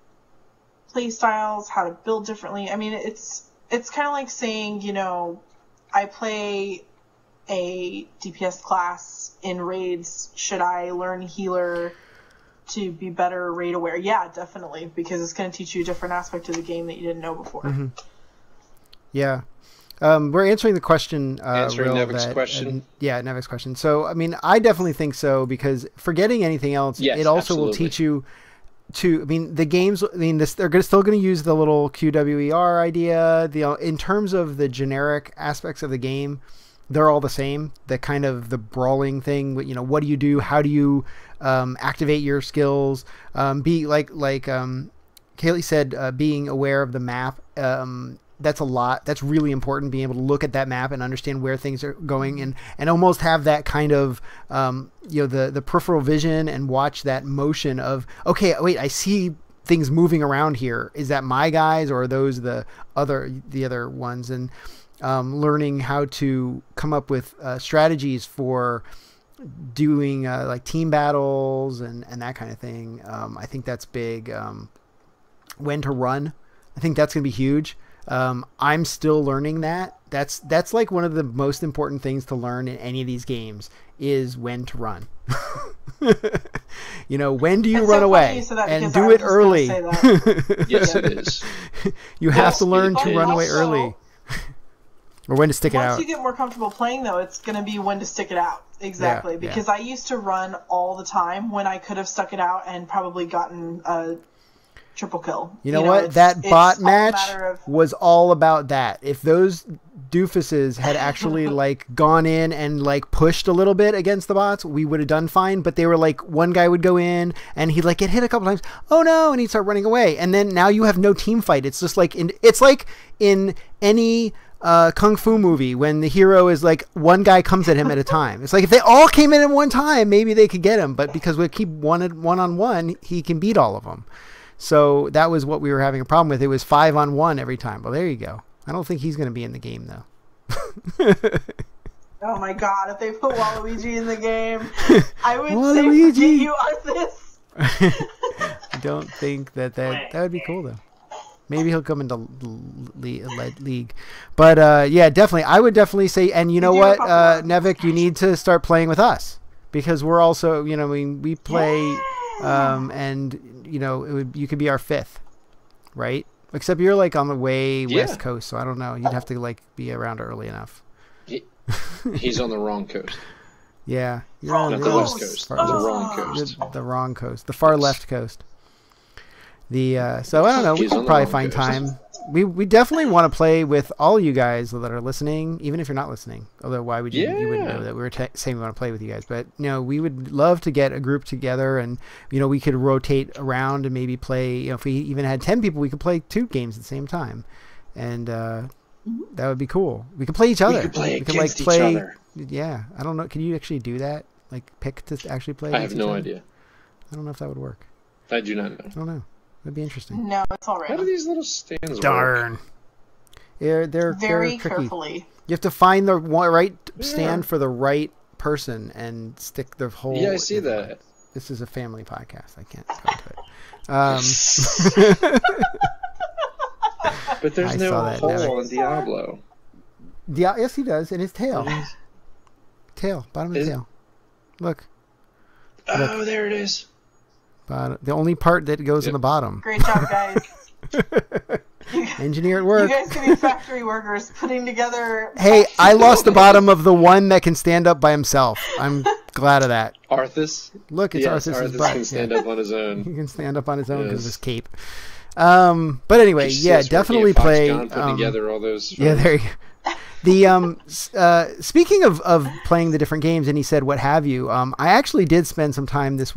play styles, how to build differently. I mean, it's kind of like saying, I play a DPS class in raids. Should I learn healer to be better raid aware? Yeah, definitely, because it's going to teach you a different aspect of the game that you didn't know before. Mm-hmm. Yeah. We're answering the question. Answering Nevik's question. Nevik's question. So, I mean, I definitely think so, because forgetting anything else, it also will teach you to, I mean, the games, they're still going to use the little QWER idea. In terms of the generic aspects of the game, they're all the same. The kind of the brawling thing, what do you do? How do you activate your skills? Be like Kaylee said, being aware of the map. That's a lot. That's really important, being able to look at that map and understand where things are going, and almost have that kind of, the peripheral vision, and watch that motion of, okay, wait, I see things moving around here. Is that my guys, or are those the other ones? And learning how to come up with strategies for doing like team battles and that kind of thing. I think that's big. When to run. I think that's going to be huge. I'm still learning that. That's like one of the most important things to learn in any of these games, is when to run. When do you run away? And do it early. Yes, it is. You have to learn to run away early. Or when to stick it out. Once you get more comfortable playing, though, it's going to be when to stick it out. Exactly. Because I used to run all the time when I could have stuck it out and probably gotten a triple kill. You know what? That bot match was all about that. If those doofuses had actually like gone in and like pushed a little bit against the bots, we would have done fine. But they were like, one guy would go in and he'd like get hit a couple times. Oh no! And he'd start running away. And then now you have no team fight. It's just like it's like in any kung fu movie when the hero is like one guy comes at him at a time. It's like if they all came in at one time, maybe they could get him. But because we keep one on one, he can beat all of them. So that was what we were having a problem with. It was 5-on-1 every time. Well, there you go. I don't think he's going to be in the game, though. Oh, my God. If they put Waluigi in the game, I would Waluigi. say you on this. I don't think that would be cool, though. Maybe he'll come into league. But, yeah, definitely. I would definitely say, and you know what, Nevik, you need to start playing with us. Because we're also, you know, we play, and, you know, you could be our fifth, right? Except you're like on the west coast, so I don't know. You'd have to like be around early enough. He's on the wrong coast. Yeah, you're on the west coast. The wrong coast. The wrong coast. The far left coast. So I don't know. We could probably find time. We definitely want to play with all you guys that are listening, even if you're not listening. Although why would you? Yeah. You wouldn't know that we were saying we want to play with you guys. But you know, we would love to get a group together, and you know, we could rotate around and maybe play. You know, if we even had 10 people, we could play 2 games at the same time, and that would be cool. We could play each other. We could play against each other. Yeah, I don't know. Can you actually do that? Like pick to actually play? I have no idea. I don't know if that would work. I do not know. I don't know. That'd be interesting. No, it's all right. How do these little stands work? Darn. They're very tricky. carefully. You have to find the right stand for the right person and stick the whole. Yeah, I see that. This is a family podcast. I can't go into it. But there's no hole in Diablo. Yes, he does. In his tail. Bottom of the tail. Look. Oh, there it is. The only part that goes in the bottom. Great job, guys. Engineer at work. You guys can be factory workers putting together. Hey, I lost the bottom of the one that can stand up by himself. I'm glad of that. Arthas? Look, it's Arthas' butt. Arthas can stand up on his own. He can stand up on his own because of his cape. But anyway, definitely play. Together all those. Yeah, there you go. Speaking of playing the different games, and he said, what have you, I actually did spend some time this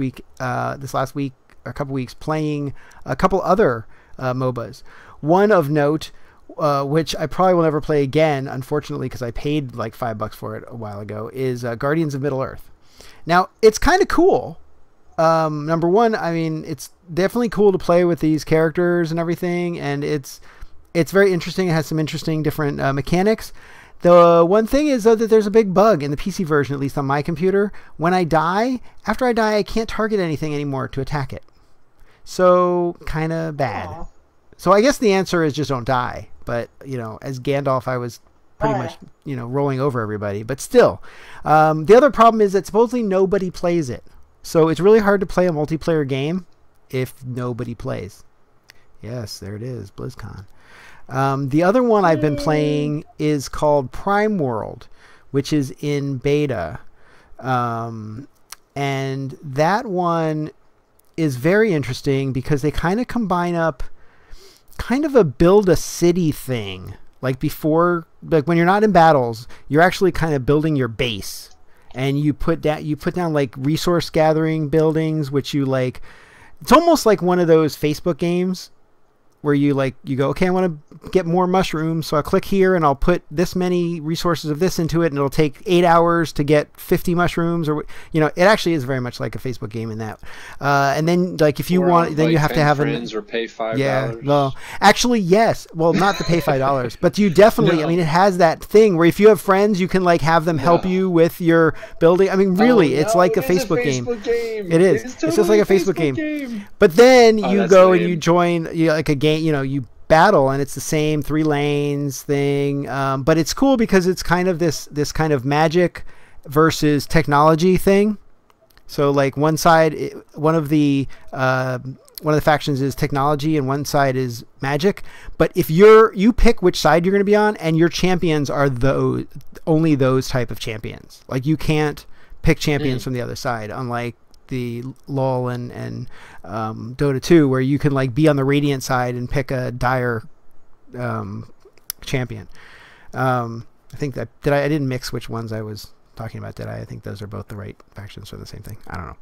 last week, a couple weeks, playing a couple other MOBAs. One of note, which I probably will never play again, unfortunately, because I paid like $5 for it a while ago, is Guardians of Middle-earth. Now, it's kind of cool. Number one, I mean, it's definitely cool to play with these characters and everything, and it's very interesting. It has some interesting different mechanics. The one thing is, though, that there's a big bug in the PC version, at least on my computer. When I die, after I die, I can't target anything anymore to attack it. So, kind of bad. Aww. So I guess the answer is just don't die. But, you know, as Gandalf, I was pretty much, you know, rolling over everybody. But still, the other problem is that supposedly nobody plays it. So it's really hard to play a multiplayer game if nobody plays. Yes, there it is, BlizzCon. The other one I've been playing is called Prime World, which is in beta. And that one is very interesting because they kind of combine up kind of a build a city thing. Like before, like when you're not in battles, you're actually kind of building your base. And you put down like resource gathering buildings, which you like. It's almost like one of those Facebook games where you go, okay, I want to get more mushrooms, so I'll click here and I'll put this many resources of this into it, and it'll take 8 hours to get 50 mushrooms, or you know, it actually is very much like a Facebook game in that. And then, like, if you want, then you have to have friends or pay $5. Yeah, well, actually, yes. Well, not to pay $5, but you definitely. No. I mean, it has that thing where if you have friends, you can like have them help you with your building. I mean, really, it's like a Facebook game. It is. It's just like a Facebook game. But then you go and you join like a game. You know, you battle and it's the same 3 lanes thing, but it's cool because it's kind of this kind of magic versus technology thing. So like one side, one of the factions is technology and one side is magic, but if you pick which side you're going to be on, and your champions are only those type of champions. Like you can't pick champions from the other side, unlike the LoL and Dota 2, where you can like be on the Radiant side and pick a dire champion. I think that I didn't mix which ones I was talking about, did I? I think those are both the right factions for the same thing. I don't know.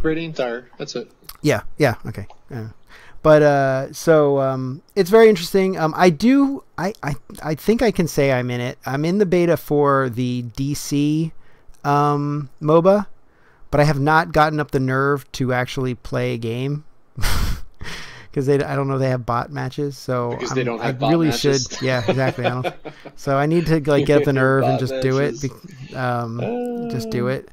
Radiant Dire, that's it. Yeah, okay. But so it's very interesting. I think I can say I'm in it. I'm in the beta for the DC MOBA, but I have not gotten up the nerve to actually play a game because I don't know, they have bot matches. So because they don't have I bot really matches. should. Yeah, exactly. So I need to like get up the nerve and just do it. Just do it.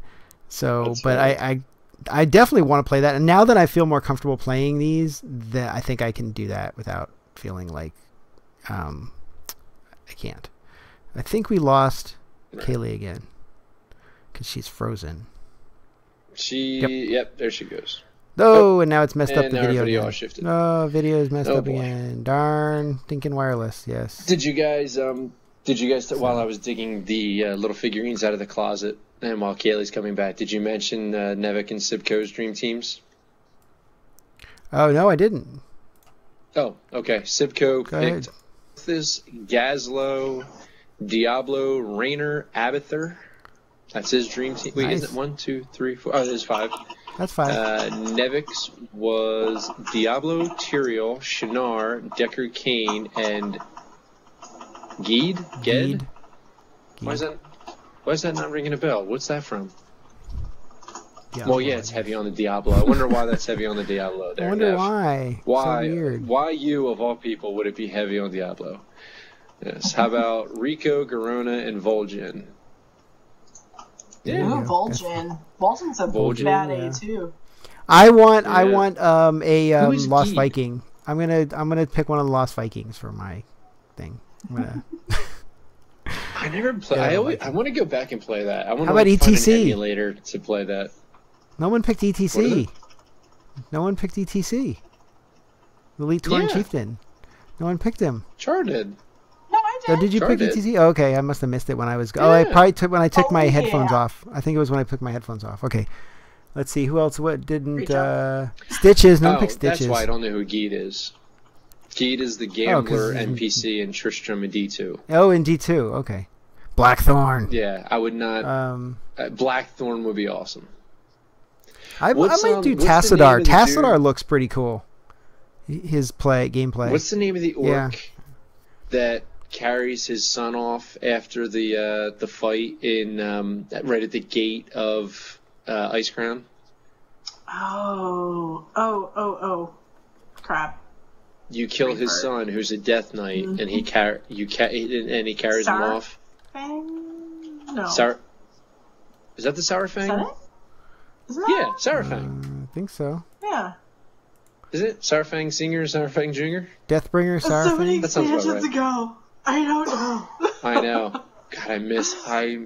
So, that's but funny. I definitely want to play that, and now that I feel more comfortable playing these, that I think I can do that without feeling like I can't. I think we lost Kaylee again because she's frozen. Yep, there she goes. Oh, and now it's messed up the video. Video shifted. Oh, video's messed up again. Darn, thinking wireless. Yes. Did you guys while I was digging the little figurines out of the closet, and while Kaylee's coming back, did you mention Nevik and Sibco's dream teams? Oh no, I didn't. Oh, okay. Sibco picked this Gazlo, Diablo, Raynor, Abathur. That's his dream team. Wait, nice. Is it 1, 2, 3, 4? Oh, there's 5. That's 5. Nevik's was Diablo, Tyrael, Shannara, Decker, Kane, and Ged? Why is that not ringing a bell? What's that from? Diablo, well, yeah, it's heavy on the Diablo. I wonder why that's heavy on the Diablo. There, I wonder Nev. why. Why? So weird. Why you, of all people, would it be heavy on Diablo? Yes. How about Rico, Garona, and Vol'jin? Yeah, Vol'jin. Vol'jin's a bad A too. I want a Lost Geed? Viking. I'm gonna pick one of the Lost Vikings for my thing. I'm gonna. I never play. I want to go back and play that. I want How about find ETC? an emulator to play that. No one picked ETC. No one picked ETC. The Elite Torn Chieftain. No one picked him. Char did. No, I did. Oh, did you pick ETC? Oh, okay, I must have missed it when I was. Yeah. Oh, I probably took when I took my headphones off. I think it was when I took my headphones off. Okay, let's see who else. What didn't Stitches? No one picked Stitches. That's why I don't know who Geed is. Geed is the gambler NPC in Tristram and D2. Oh, in D2. Okay, Blackthorn. Yeah, I would not. Blackthorn would be awesome. I might do Tassadar. Tassadar looks pretty cool. His gameplay. What's the name of the orc that carries his son off after the fight in right at the gate of Ice Crown? Oh, crap! You kill his son, who's a Death Knight, and he carries him off. No. Is that the Sourfang? Is that it? Isn't that Yeah, Sourfang. I think so. Yeah. Is it Sourfang Senior or Sourfang Junior? Deathbringer, Sourfang. So many that sounds about right. ago. I don't know. I know. God, I miss Ice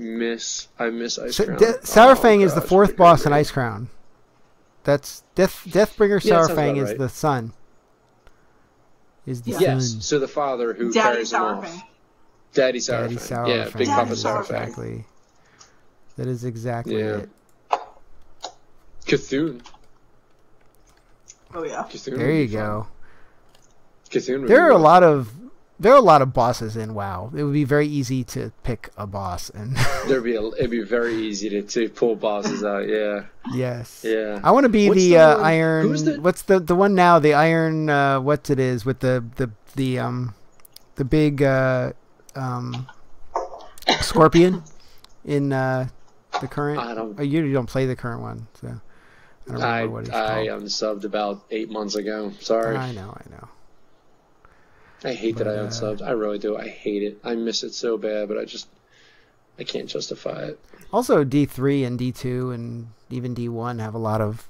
Crown. Sourfang is the 4th boss in Ice Crown. That's Deathbringer. Sourfang is right. The son. Is the Yes. son. So the father who Daddy carries him Sourfang. off. Daddy Sourfang. Yeah, Big Papa Sourfang. Exactly. That is exactly it. Cthulhu. Oh yeah. Cthulhu there you go. Cthulhu. There are a lot of bosses in WoW. It would be very easy to pick a boss and it'd be very easy to pull bosses out. Yeah. Yes. Yeah. I want to be the iron. Who's what's the one now? The iron. What it is with the big scorpion in the current. You don't play the current one, so. I don't remember what it's called. I unsubbed about 8 months ago. Sorry. I know. I hate that I unsubbed. I really do. I hate it. I miss it so bad, but I can't justify it. Also, D3 and D2 and even D1 have a lot of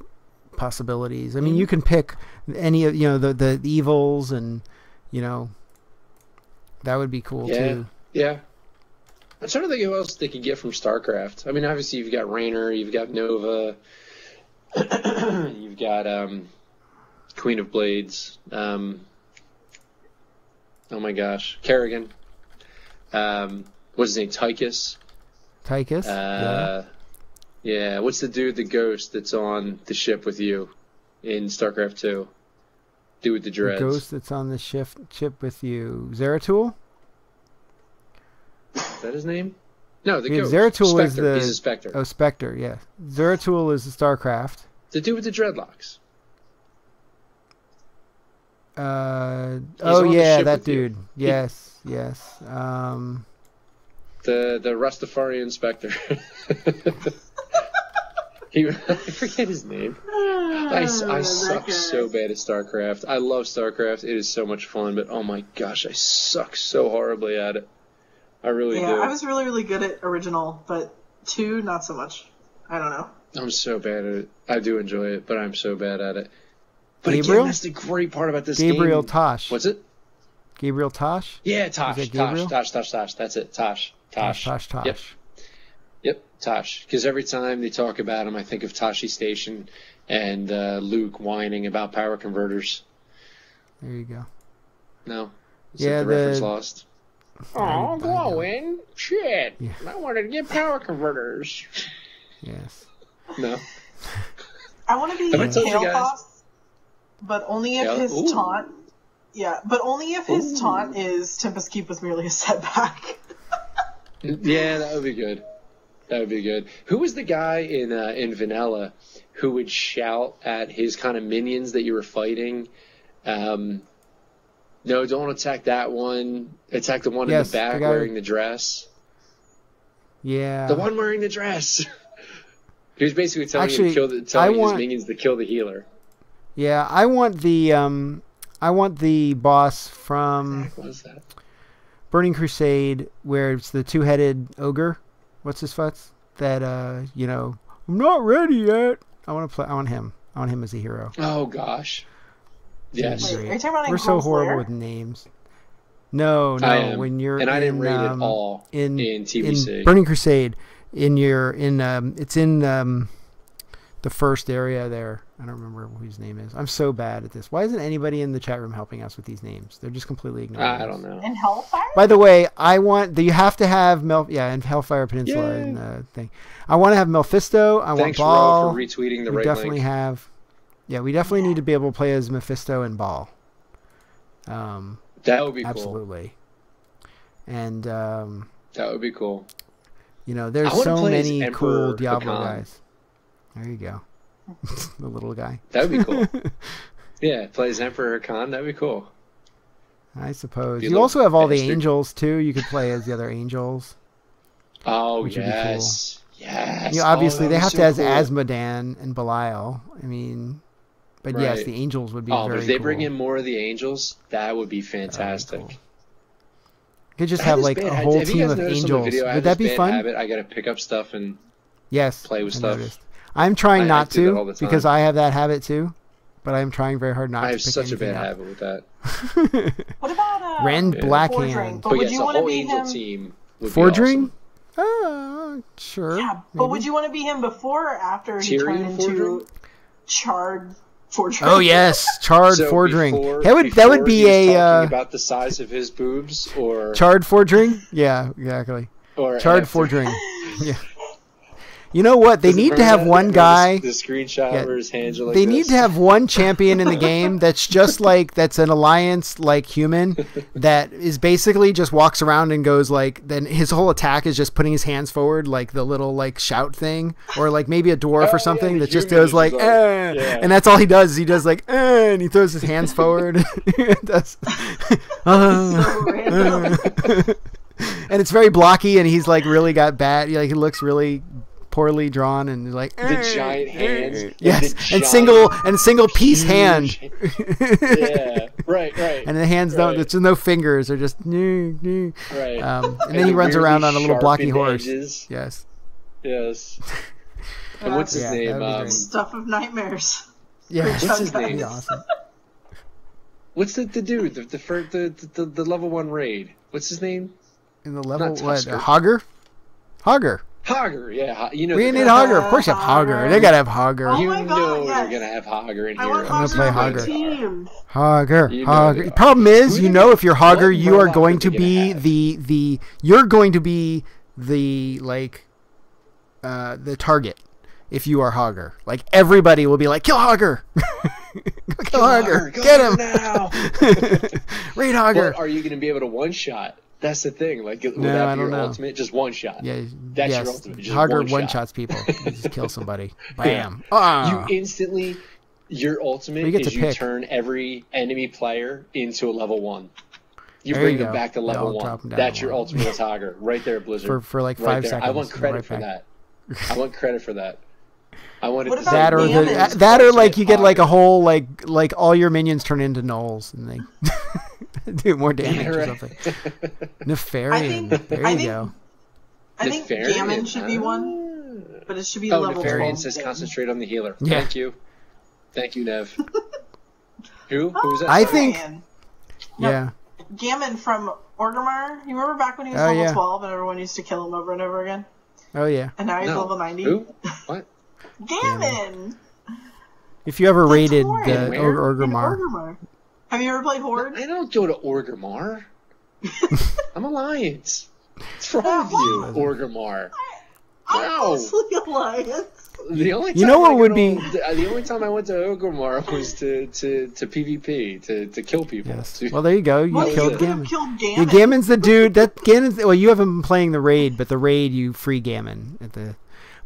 possibilities. I mean, you can pick any of the evils, and that would be cool too. Yeah. I'm trying to think who else they could get from StarCraft. I mean, obviously you've got Raynor, you've got Nova. You've got Queen of Blades. Oh my gosh, Kerrigan. What's his name? Tychus. Tychus. Yeah, what's the dude, the ghost that's on the ship with you in StarCraft 2? Dude with the dreads. The ghost that's on the ship with you. Zeratul? Is that his name? No, the ghost. Zeratul Spectre. is the... He's a Spectre. Oh, Spectre, yeah. Zeratul is the StarCraft. The dude with the dreadlocks. Oh, yeah, that dude. Yes, yes. The Rastafarian Spectre. I forget his name. I suck so bad at StarCraft. I love StarCraft. It is so much fun, but oh my gosh, I suck so horribly at it. I really do. Yeah, I was really, really good at original, but 2, not so much. I don't know. I'm so bad at it. I do enjoy it, but I'm so bad at it. But Gabriel? again, that's the great part about this game. Gabriel Tosh. What's it? Gabriel Tosh? Yeah, Tosh. Tosh. That's it. Tosh. Tosh. Yep, Tosh. Because every time they talk about him, I think of Tashi Station and Luke whining about power converters. There you go. No? Yeah, the reference lost? Oh, glowing. Shit. Yeah. I wanted to get power converters. Yes. No. I want to be Tail Boss, but only if his taunt... Yeah, but only if his taunt is Tempest Keep was merely a setback. Yeah, that would be good. That would be good. Who was the guy in Vanilla who would shout at his kind of minions that you were fighting? No, don't attack that one. Attack the one in the back wearing the dress. Yeah. The one wearing the dress. He was basically telling his minions to kill the healer. Yeah, I want the boss from What was that? Burning Crusade, where it's the 2-headed ogre. What's his futs? That I'm not ready yet. I want him. I want him as a hero. Oh gosh. Yes. Wait, are you talking about We're so horrible with names. No. When you're I didn't rate it all in TBC. In Burning Crusade, it's in the first area there. I don't remember who his name is. I'm so bad at this. Why isn't anybody in the chat room helping us with these names? They're just completely ignoring us. I don't know. In Hellfire? By the way, you have to have in Hellfire Peninsula in the thing. I want to have Mephisto. Thanks, want Baal. Ro, for retweeting the we right definitely link. We definitely need to be able to play as Mephisto and Baal. That would be absolutely. Cool. And that would be cool. There's so many cool Diablo Hakan. guys. There you go. The little guy. That would be cool. Yeah, play as Emperor Hakan. That would be cool. I suppose. You also have all the angels, too. You could play as the other angels. Oh, which would be cool. Yes. Obviously, they have to have Asmodan and Belial. But right. Yes, the angels would be very cool. But if they bring in more of the angels, that would be fantastic. Cool. You could just have a whole team of angels. Would that be fun? I got to pick up stuff and play with stuff. Noticed. I'm trying not to because I have that habit too, but I'm trying very hard not to. I have pick such a bad up. habit with that. What about Rend Blackhand? But would you want to be angel him? Team Fordring? Awesome. Sure. Yeah, but would you want to be him before or after he turned into Charred Fordring? Oh yes, Charred Fordring. That would be talking about the size of his boobs, or Charred Fordring? Yeah, exactly. Or Charred Fordring. Yeah. You know what? They need to have one guy. The screenshot where his hands are like They need to have one champion in the game that's just that's an alliance human that is basically just walks around and goes then his whole attack is just putting his hands forward the little shout thing, or maybe a dwarf or something that just goes and that's all he does. He does and he throws his hands forward. And it's very blocky, and he's really got bad. He looks really poorly drawn, and the giant hands. Yes, and single piece hand. Yeah, right. And the hands don't. There's no fingers. They're just right. And then he runs around on a little blocky horse. Edges. Yes. And what's his name? Stuff of Nightmares. Yeah. What's his name? Awesome. What's the dude? The level 1 raid. What's his name? In the level what? Hogger. Hogger, yeah. We need Hogger. Of course you have Hogger. They gotta have Hogger. Oh you my God, know yes. you're going to have Hogger in here. I'm going to play Hogger. Hogger. The problem is, if you're Hogger, you are going to be the target. if you are Hogger. Like, everybody will be like, kill Hogger! Kill Hogger! Get him! Now! Raid Hogger! Well, are you going to be able to one-shot? That's the thing. Like, would No, that I be don't your know. ultimate? Just one shot. Yeah, That's yes. your ultimate. Just Hogger one shot. one-shots people. You just kill somebody. Bam! Ah. You instantly... Your ultimate is you turn every enemy player into a level 1. You bring them back to level 1. That's your ultimate as Hogger. Right there, Blizzard. For like 5 right seconds. I want credit for that. I want credit for that. I want What it about that or like you get like a whole like all your minions turn into gnolls and they do more damage or something. Nefarian. There you go. I think Gammon should be one, but it should be level 12. Nefarian says concentrate on the healer. Yeah. Thank you, Nev. Who was that? I think. No, yeah. Gammon from Orgrimmar. You remember back when he was level 12 and everyone used to kill him over and over again? Oh yeah. And now he's level 90. Who? What? Gammon. If you ever raided Orgrimmar. Have you ever played Horde? I don't go to Orgrimmar. I'm Alliance. What's wrong with you, Orgrimmar? I'm mostly Alliance. The only time the only time I went to Orgrimmar was to PvP to kill people. Yes. Well, there you go. You killed Gammon. Yeah, Gammon's the dude. Well, you haven't been playing the raid, but the raid you free Gammon at the.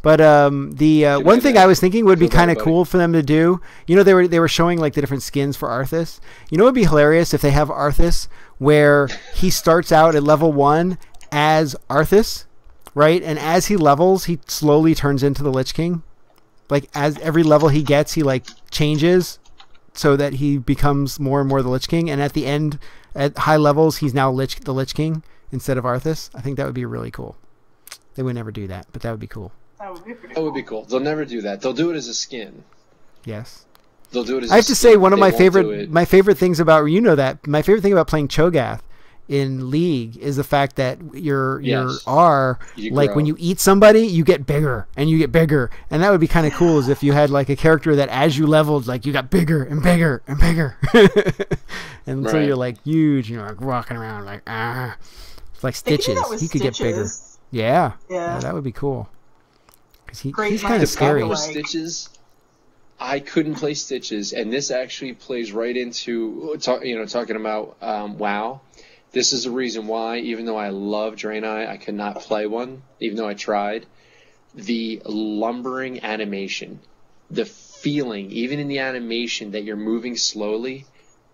But one thing I was thinking would be kind of cool for them to do. You know, they were showing like the different skins for Arthas. You know, it would be hilarious if they have Arthas where he starts out at level 1 as Arthas, right? And as he levels, he slowly turns into the Lich King. Like as every level he gets, he like changes so that he becomes more and more the Lich King. And at the end, at high levels, he's now the Lich King instead of Arthas. I think that would be really cool. They would never do that, but that would be cool. That would be pretty cool. That would be cool. They'll never do that. They'll do it as a skin. Yes. They'll do it as I have to say, one of my favorite things about, you know that, my favorite thing about playing Cho'Gath in League is the fact that your R, like when you eat somebody, you get bigger and you get bigger. And that would be kind of cool as if you had like a character that as you leveled, like you got bigger and bigger and bigger. And until you're like huge, you're like walking around like, It's like Stitches. He could get bigger. Yeah, that would be cool. Because he's kind of scary. With Stitches, I couldn't play Stitches, and this actually plays right into talking about WoW. This is the reason why, even though I love Draenei, I could not play one, even though I tried. The lumbering animation, the feeling, even in the animation that you're moving slowly,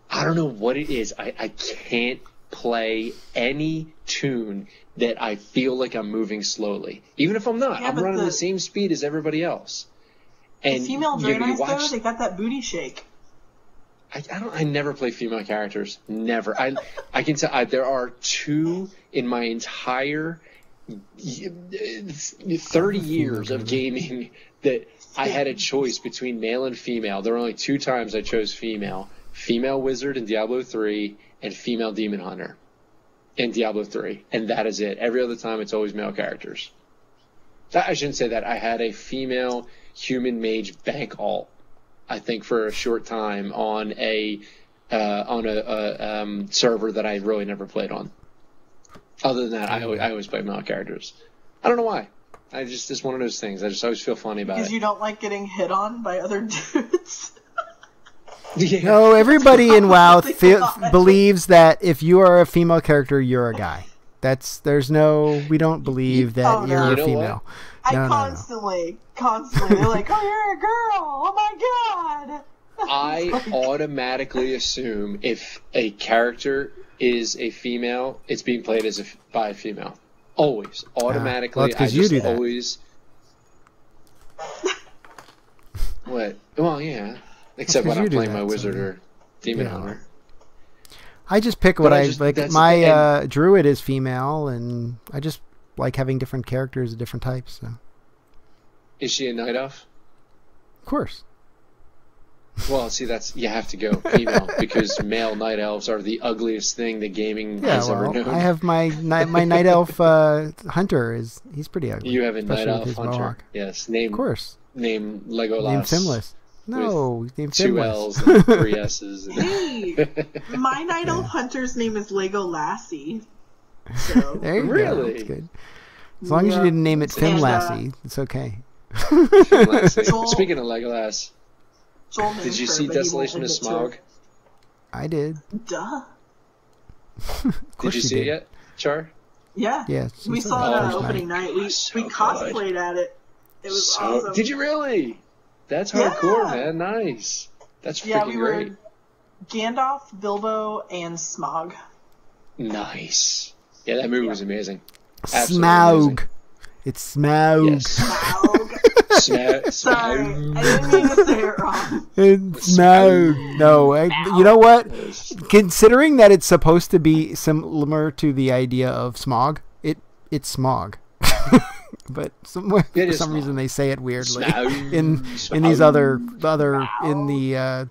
I don't know what it is. I can't play any tune that I feel like I'm moving slowly. Even if I'm not. I'm running the same speed as everybody else. And the female Draenei, though, they got that booty shake. I never play female characters. Never. I can tell there are 2 in my entire 30 years of gaming that I had a choice between male and female. There were only 2 times I chose female. Female Wizard in Diablo 3 and female Demon Hunter in Diablo 3. And that is it. Every other time it's always male characters. I shouldn't say that. I had a female human mage bank alt, I think, for a short time on a server that I really never played on. Other than that, I always play male characters. I don't know why. It's one of those things. I just always feel funny about it. Because you don't like getting hit on by other dudes? Yeah. No, everybody in WoW believes that if you are a female character, you're a guy. We don't believe that you're a female. Constantly, they're like, oh, you're a girl, oh my god. I automatically assume if a character is a female, it's being played by a female. Always. Automatically. Because you do that. Always. What? Well, yeah. Except when I'm playing my wizard or demon hunter. I just pick what I like. My druid is female, and I just like having different characters of different types. So. Is she a night elf? Of course. Well, see, you have to go female because male night elves are the ugliest thing that gaming has ever known. I have my night elf hunter. He's pretty ugly. You have a night elf hunter. Mohawk. Yes, of course. Name Legolas. Name Finless. No, name 2 L's and 3 S's. Hey, my night elf hunter's name is Lego Lassie. So there you go. That's good. As long as you didn't name it Fin Lassie, it's okay. Speaking of Legolas, did you see Desolation of Smaug? I did. Duh. Did you see it yet, Char? Yeah. Yeah. We saw it on opening night. We cosplayed at it. It was awesome. Did you really? That's hardcore, man. Nice. That's freaking great. Were Gandalf, Bilbo, and Smaug. Nice. Yeah, that movie was amazing. Smaug. It's Smaug. Yes. Smaug. Sorry, I didn't mean to say it wrong. It's Smaug. No, you know what? Considering that it's supposed to be similar to the idea of smog, it's smog. But somewhere for some reason they say it weirdly in these other in the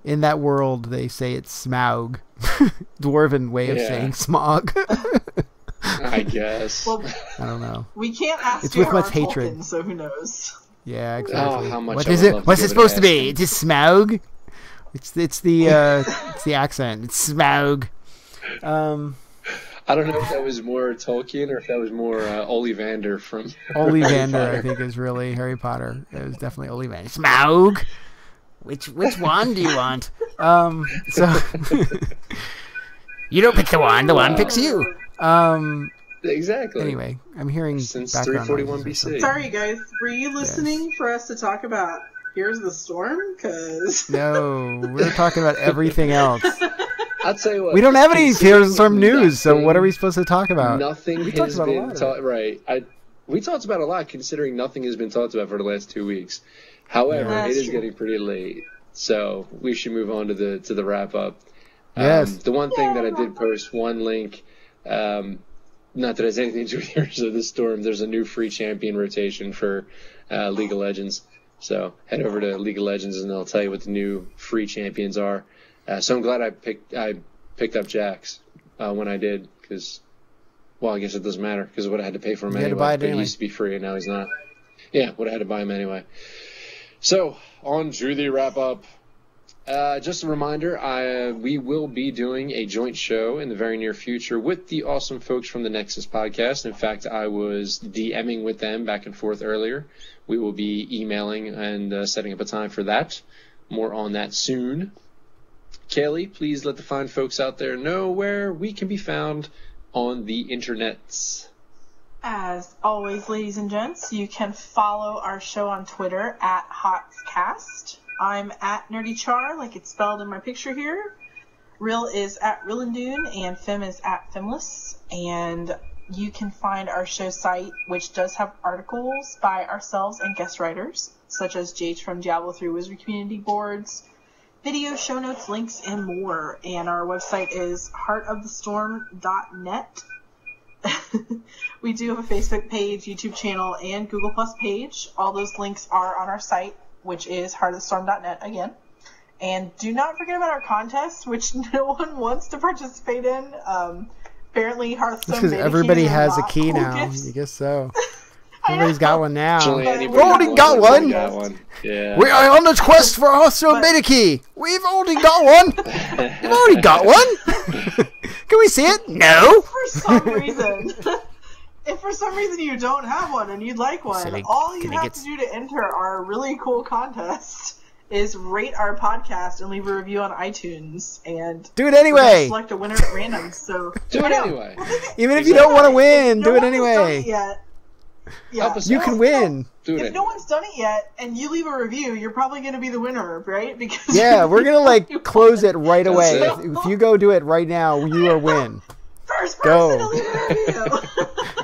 in that world they say it's Smaug. Dwarven way of saying smog. I guess. Well, I don't know. We can't ask it's with much hatred, Tolkien, so who knows? Yeah, exactly. Oh, how much what is it? What's it supposed to be? It's just Smaug. It's the it's the accent. It's Smaug. I don't know if that was more Tolkien or if that was more Ollivander from Ollivander. I think is really Harry Potter. It was definitely Ollivander. Smaug. Which wand do you want? So you don't pick the wand picks you. Exactly. Anyway, I'm hearing since background 341 BC. Sorry, guys. Were you listening for us to talk about Here's the Storm? Cause no, we're talking about everything else. I'll tell you what. We don't have any Here's the Storm news, so what are we supposed to talk about? Nothing has been talked. Right. We talked about a lot, considering nothing has been talked about for the last 2 weeks. However, it is getting pretty late, so we should move on to the wrap up. Yes. The one thing that I did post, one link. Not that it has anything to do with Heroes of the Storm. There's a new free champion rotation for League of Legends. So head over to League of Legends and they'll tell you what the new free champions are. So I'm glad I picked up Jax when I did because, well, I guess it doesn't matter because I would have had to pay for him anyway. But he used to be free and now he's not. Yeah, would have had to buy him anyway. So on to the wrap up. Just a reminder, we will be doing a joint show in the very near future with the awesome folks from the Nexus podcast. In fact, I was DMing with them back and forth earlier. We will be emailing and setting up a time for that. More on that soon. Kaylee, please let the fine folks out there know where we can be found on the internets. As always, ladies and gents, you can follow our show on Twitter at HotSCast. I'm at NerdyChar, like it's spelled in my picture here. Real is at Rillandoon, and Fem is at Femless. And you can find our show site, which does have articles by ourselves and guest writers, such as JH from Diablo 3 Wizard Community Boards, video, show notes, links, and more. And our website is heartofthestorm.net. We do have a Facebook page, YouTube channel, and Google Plus page. All those links are on our site, which is heartofthestorm.net again. And do not forget about our contest, which no one wants to participate in. Apparently, Hearthstone. Because everybody has a key now. I guess so. Everybody's got one now. We've already got one. Yeah. We are on the quest for a Hearthstone beta key. We've already got one. We've already got one. Can we see it? No. If for some reason you don't have one and you'd like one, all you have to do to enter our really cool contest is rate our podcast and leave a review on iTunes. And do it anyway. Select a winner at random. So do it anyway. Even if you don't want to win, do it anyway. Yeah, you can win. If no one's done it yet and you leave a review, you're probably going to be the winner, right? Because we're going to close it right away. If you go do it right now, you are win. First person to leave a review.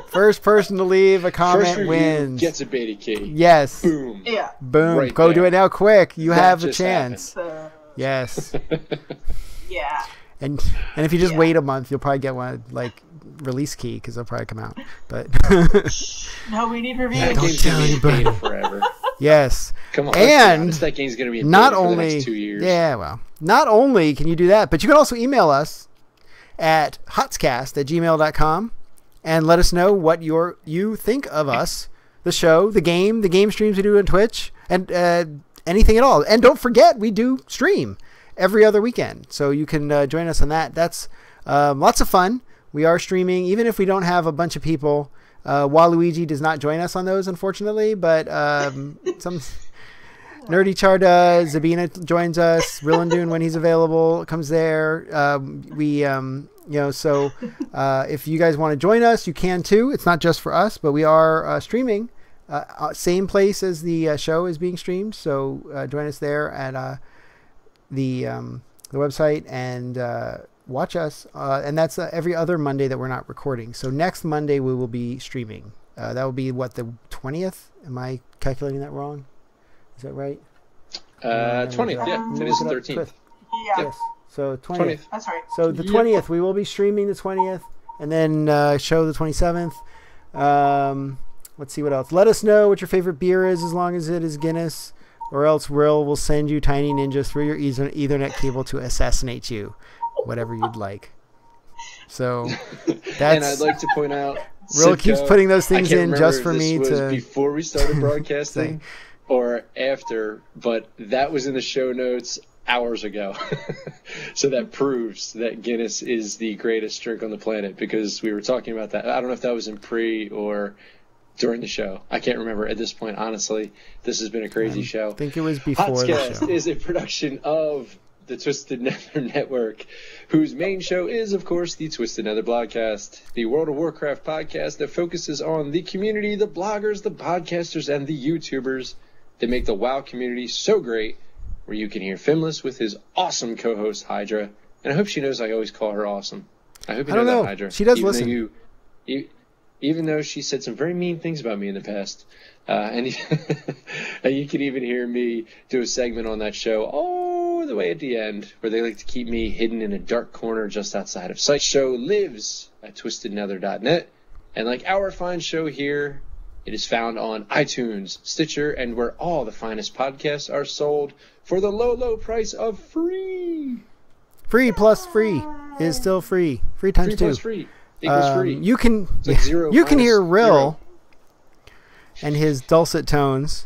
First person to leave a comment wins. Gets a beta key. Yes. Boom. Yeah. Boom. Right Go there. do it now quick. You have a Yes. chance. Yeah. And if you just wait a month, you'll probably get one like release key because they'll probably come out. But no, we need reviews. Don't tell anybody. Forever. Yes. Come on. And that game's going to be not for only the next 2 years. Yeah, well, not only can you do that, but you can also email us at hotscast@gmail.com and let us know what you think of us, the show, the game streams we do on Twitch, and anything at all. And don't forget, we do stream every other weekend, so you can join us on that. That's lots of fun. We are streaming, even if we don't have a bunch of people Waluigi does not join us on those, unfortunately, but some Nerdy Char does. Zabina joins us. Rillandune, when he's available, comes there. So if you guys want to join us, you can too. It's not just for us, but we are streaming. Same place as the show is being streamed, so join us there at the website and watch us. And that's every other Monday that we're not recording. So next Monday we will be streaming. That will be what, the 20th? Am I calculating that wrong? Is that right? 20th, yeah. Today's the 13th. Yeah. Yes. So 20th. That's right. So the 20th, we will be streaming the 20th, and then show the 27th. Let's see what else. Let us know what your favorite beer is, as long as it is Guinness, or else we'll send you tiny ninjas through your Ethernet cable to assassinate you, whatever you'd like. So that's. And I'd like to point out, Rill keeps putting those things in just for me to. Before we started broadcasting, or after, but that was in the show notes hours ago. So that proves that Guinness is the greatest drink on the planet, because we were talking about that. I don't know if that was in pre or during the show. I can't remember at this point, honestly. This has been a crazy show. I think it was before the show. HotSCast is a production of the Twisted Nether Network, whose main show is, of course, the Twisted Nether Blogcast, the World of Warcraft podcast that focuses on the community, the bloggers, the podcasters, and the YouTubers that make the WoW community so great, where you can hear Finless with his awesome co-host Hydra. And I hope she knows I always call her awesome. I hope you know that, Hydra. She does listen. Even though she said some very mean things about me in the past. And you can even hear me do a segment on that show all the way at the end, where they like to keep me hidden in a dark corner just outside of sight. Show lives at twistednether.net. And like our fine show here, it is found on iTunes, Stitcher, and where all the finest podcasts are sold for the low, low price of free. Free plus free is still free. Free times free two. Plus free equals free. You can like zero you can hear Rill zero. And his dulcet tones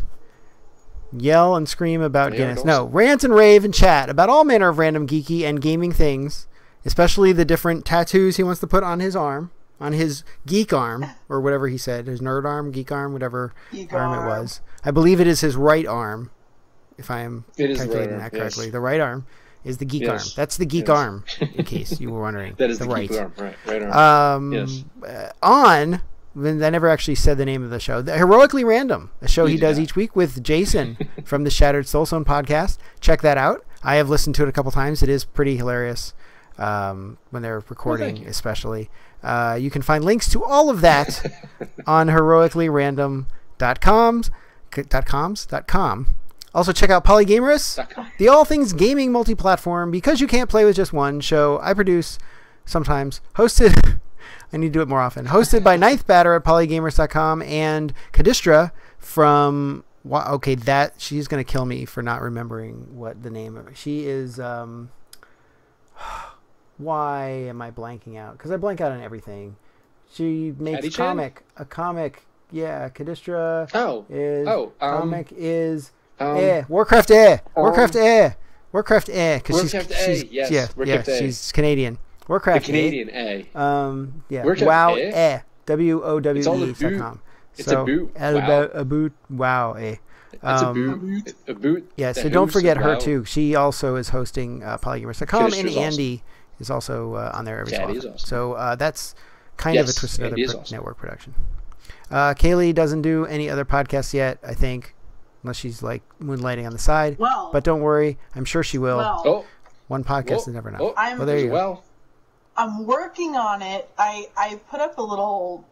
yell and scream about Guinness. No, rant and rave and chat about all manner of random geeky and gaming things, especially the different tattoos he wants to put on his arm. On his geek arm, or whatever he said, his nerd arm, geek arm, whatever arm it was. I believe it is his right arm, if I am calculating that correctly. Yes. The right arm is the geek arm. That's the geek arm, in case you were wondering. That is the geek arm, right arm. Yes. I never actually said the name of the show. The Heroically Random, a show he does each week with Jason from the Shattered Soulstone podcast. Check that out. I have listened to it a couple times. It is pretty hilarious when they're recording, especially. You can find links to all of that on heroicallyrandom.com. Also check out Polygamers, the all things gaming multi-platform, because you can't play with just one show I produce sometimes, hosted I need to do it more often, hosted by Ninth Batter at polygamers.com, and Kadistra from she's going to kill me for not remembering what the name of it. She is why am I blanking out? Because I blank out on everything. She makes a comic. Yeah, Kadistra comic is Warcraft Air. Warcraft Air. She's Canadian. Warcraft the Canadian A. WoW Air. WOWE.com. It's a boot. A boot. Wow. It's a boot. Yeah, so don't forget her too. She also is hosting Polygamers.com, and Andy is also on there every so often. Awesome. So that's kind of a Twisted Nether Network production. Kaylee doesn't do any other podcasts yet, I think, unless she's like moonlighting on the side. Well, but don't worry, I'm sure she will. One podcast is never enough. There you go. I'm working on it. I put up a little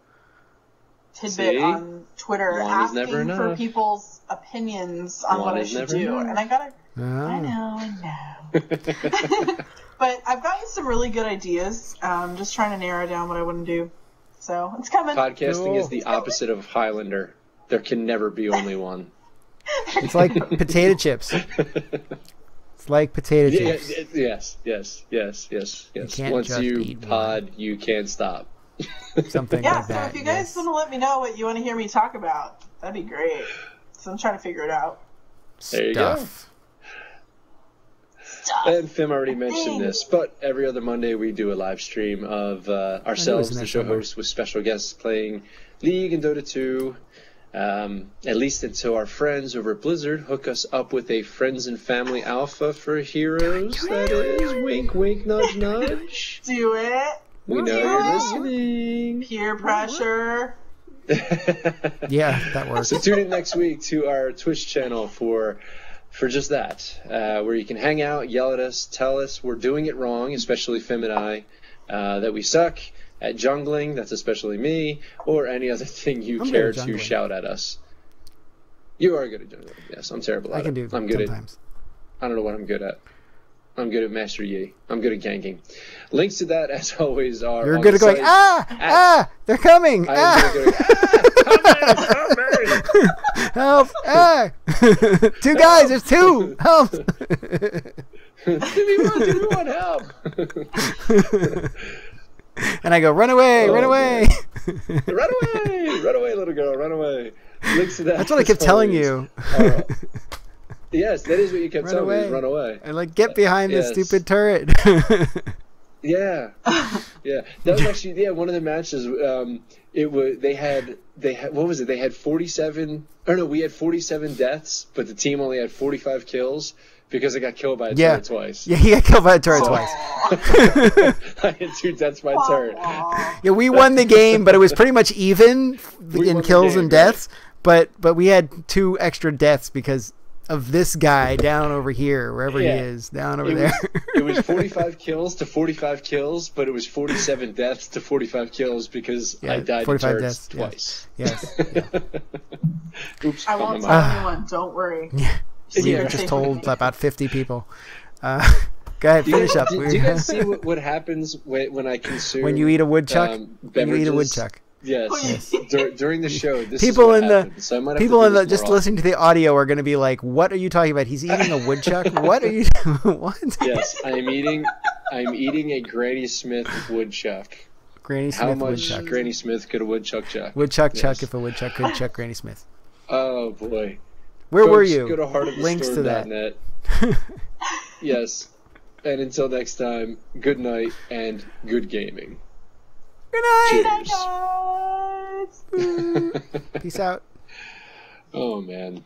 tidbit on Twitter asking for people's opinions on what I should do, and I gotta. I know. But I've gotten some really good ideas. Just trying to narrow down what I want to do. So it's coming. Podcasting is the opposite of Highlander. There can never be only one. It's like potato chips. It's like potato chips. Yes. Once you pod, you can't stop. Something like that. So if you guys want to let me know what you want to hear me talk about, that'd be great. So I'm trying to figure it out. There you go. And Fim already mentioned this, but every other Monday we do a live stream of ourselves, the show hosts, with special guests playing League and Dota 2. At least until our friends over at Blizzard hook us up with a Friends and Family Alpha for Heroes. That is, wink, wink, nudge, nudge. Do it. We know you're listening. Peer pressure. Yeah, that works. So tune in next week to our Twitch channel for just that, where you can hang out, yell at us, tell us we're doing it wrong, especially Fim and I, that we suck at jungling, that's especially me, or any other thing you care to shout at us. You are good at jungling. Yes, I'm terrible at it. I'm good sometimes. I don't know what I'm good at. I'm good at Master Yi. I'm good at ganking. Links to that, as always, are You're good at going, they're coming! I'm good at coming! Help! Two guys, there's two! Help! Give me one, help! And I go, run away, run away! Run away, little girl, run away. Links to that. That's what I kept telling you. Yes, that is what you kept telling me. Run away. And like, get behind this stupid turret. Yeah. That was actually one of the matches. They had what was it? They had 47. Or no, we had 47 deaths, but the team only had 45 kills. Because I got killed by a turret twice. Yeah, he got killed by a turret twice. I had 2 deaths by a turret. Yeah, we won the game, but it was pretty much even in kills and deaths. Right? But we had 2 extra deaths because of this guy down over here, wherever he is, down over there. It was 45 kills to 45 kills, but it was 47 deaths to 45 kills because I died to turrets twice. Yes. Oops. I won't tell anyone. Don't worry. We just told about 50 people. Go ahead, finish up. Do you guys see what happens when I consume... When you eat a woodchuck? When you eat a woodchuck. Yes. During the show, this people is what in happens. So just listening to the audio are going to be like, what are you talking about? He's eating a woodchuck? What are you... What? Yes, I'm eating a Granny Smith woodchuck. Granny Smith woodchuck. How much Granny Smith could a woodchuck chuck? Woodchuck chuck if a woodchuck could chuck Granny Smith. Oh, boy. Where were you? Go to Links to that. .net. Yes. And until next time, good night and good gaming. Good night. Cheers. Peace out. Oh, man.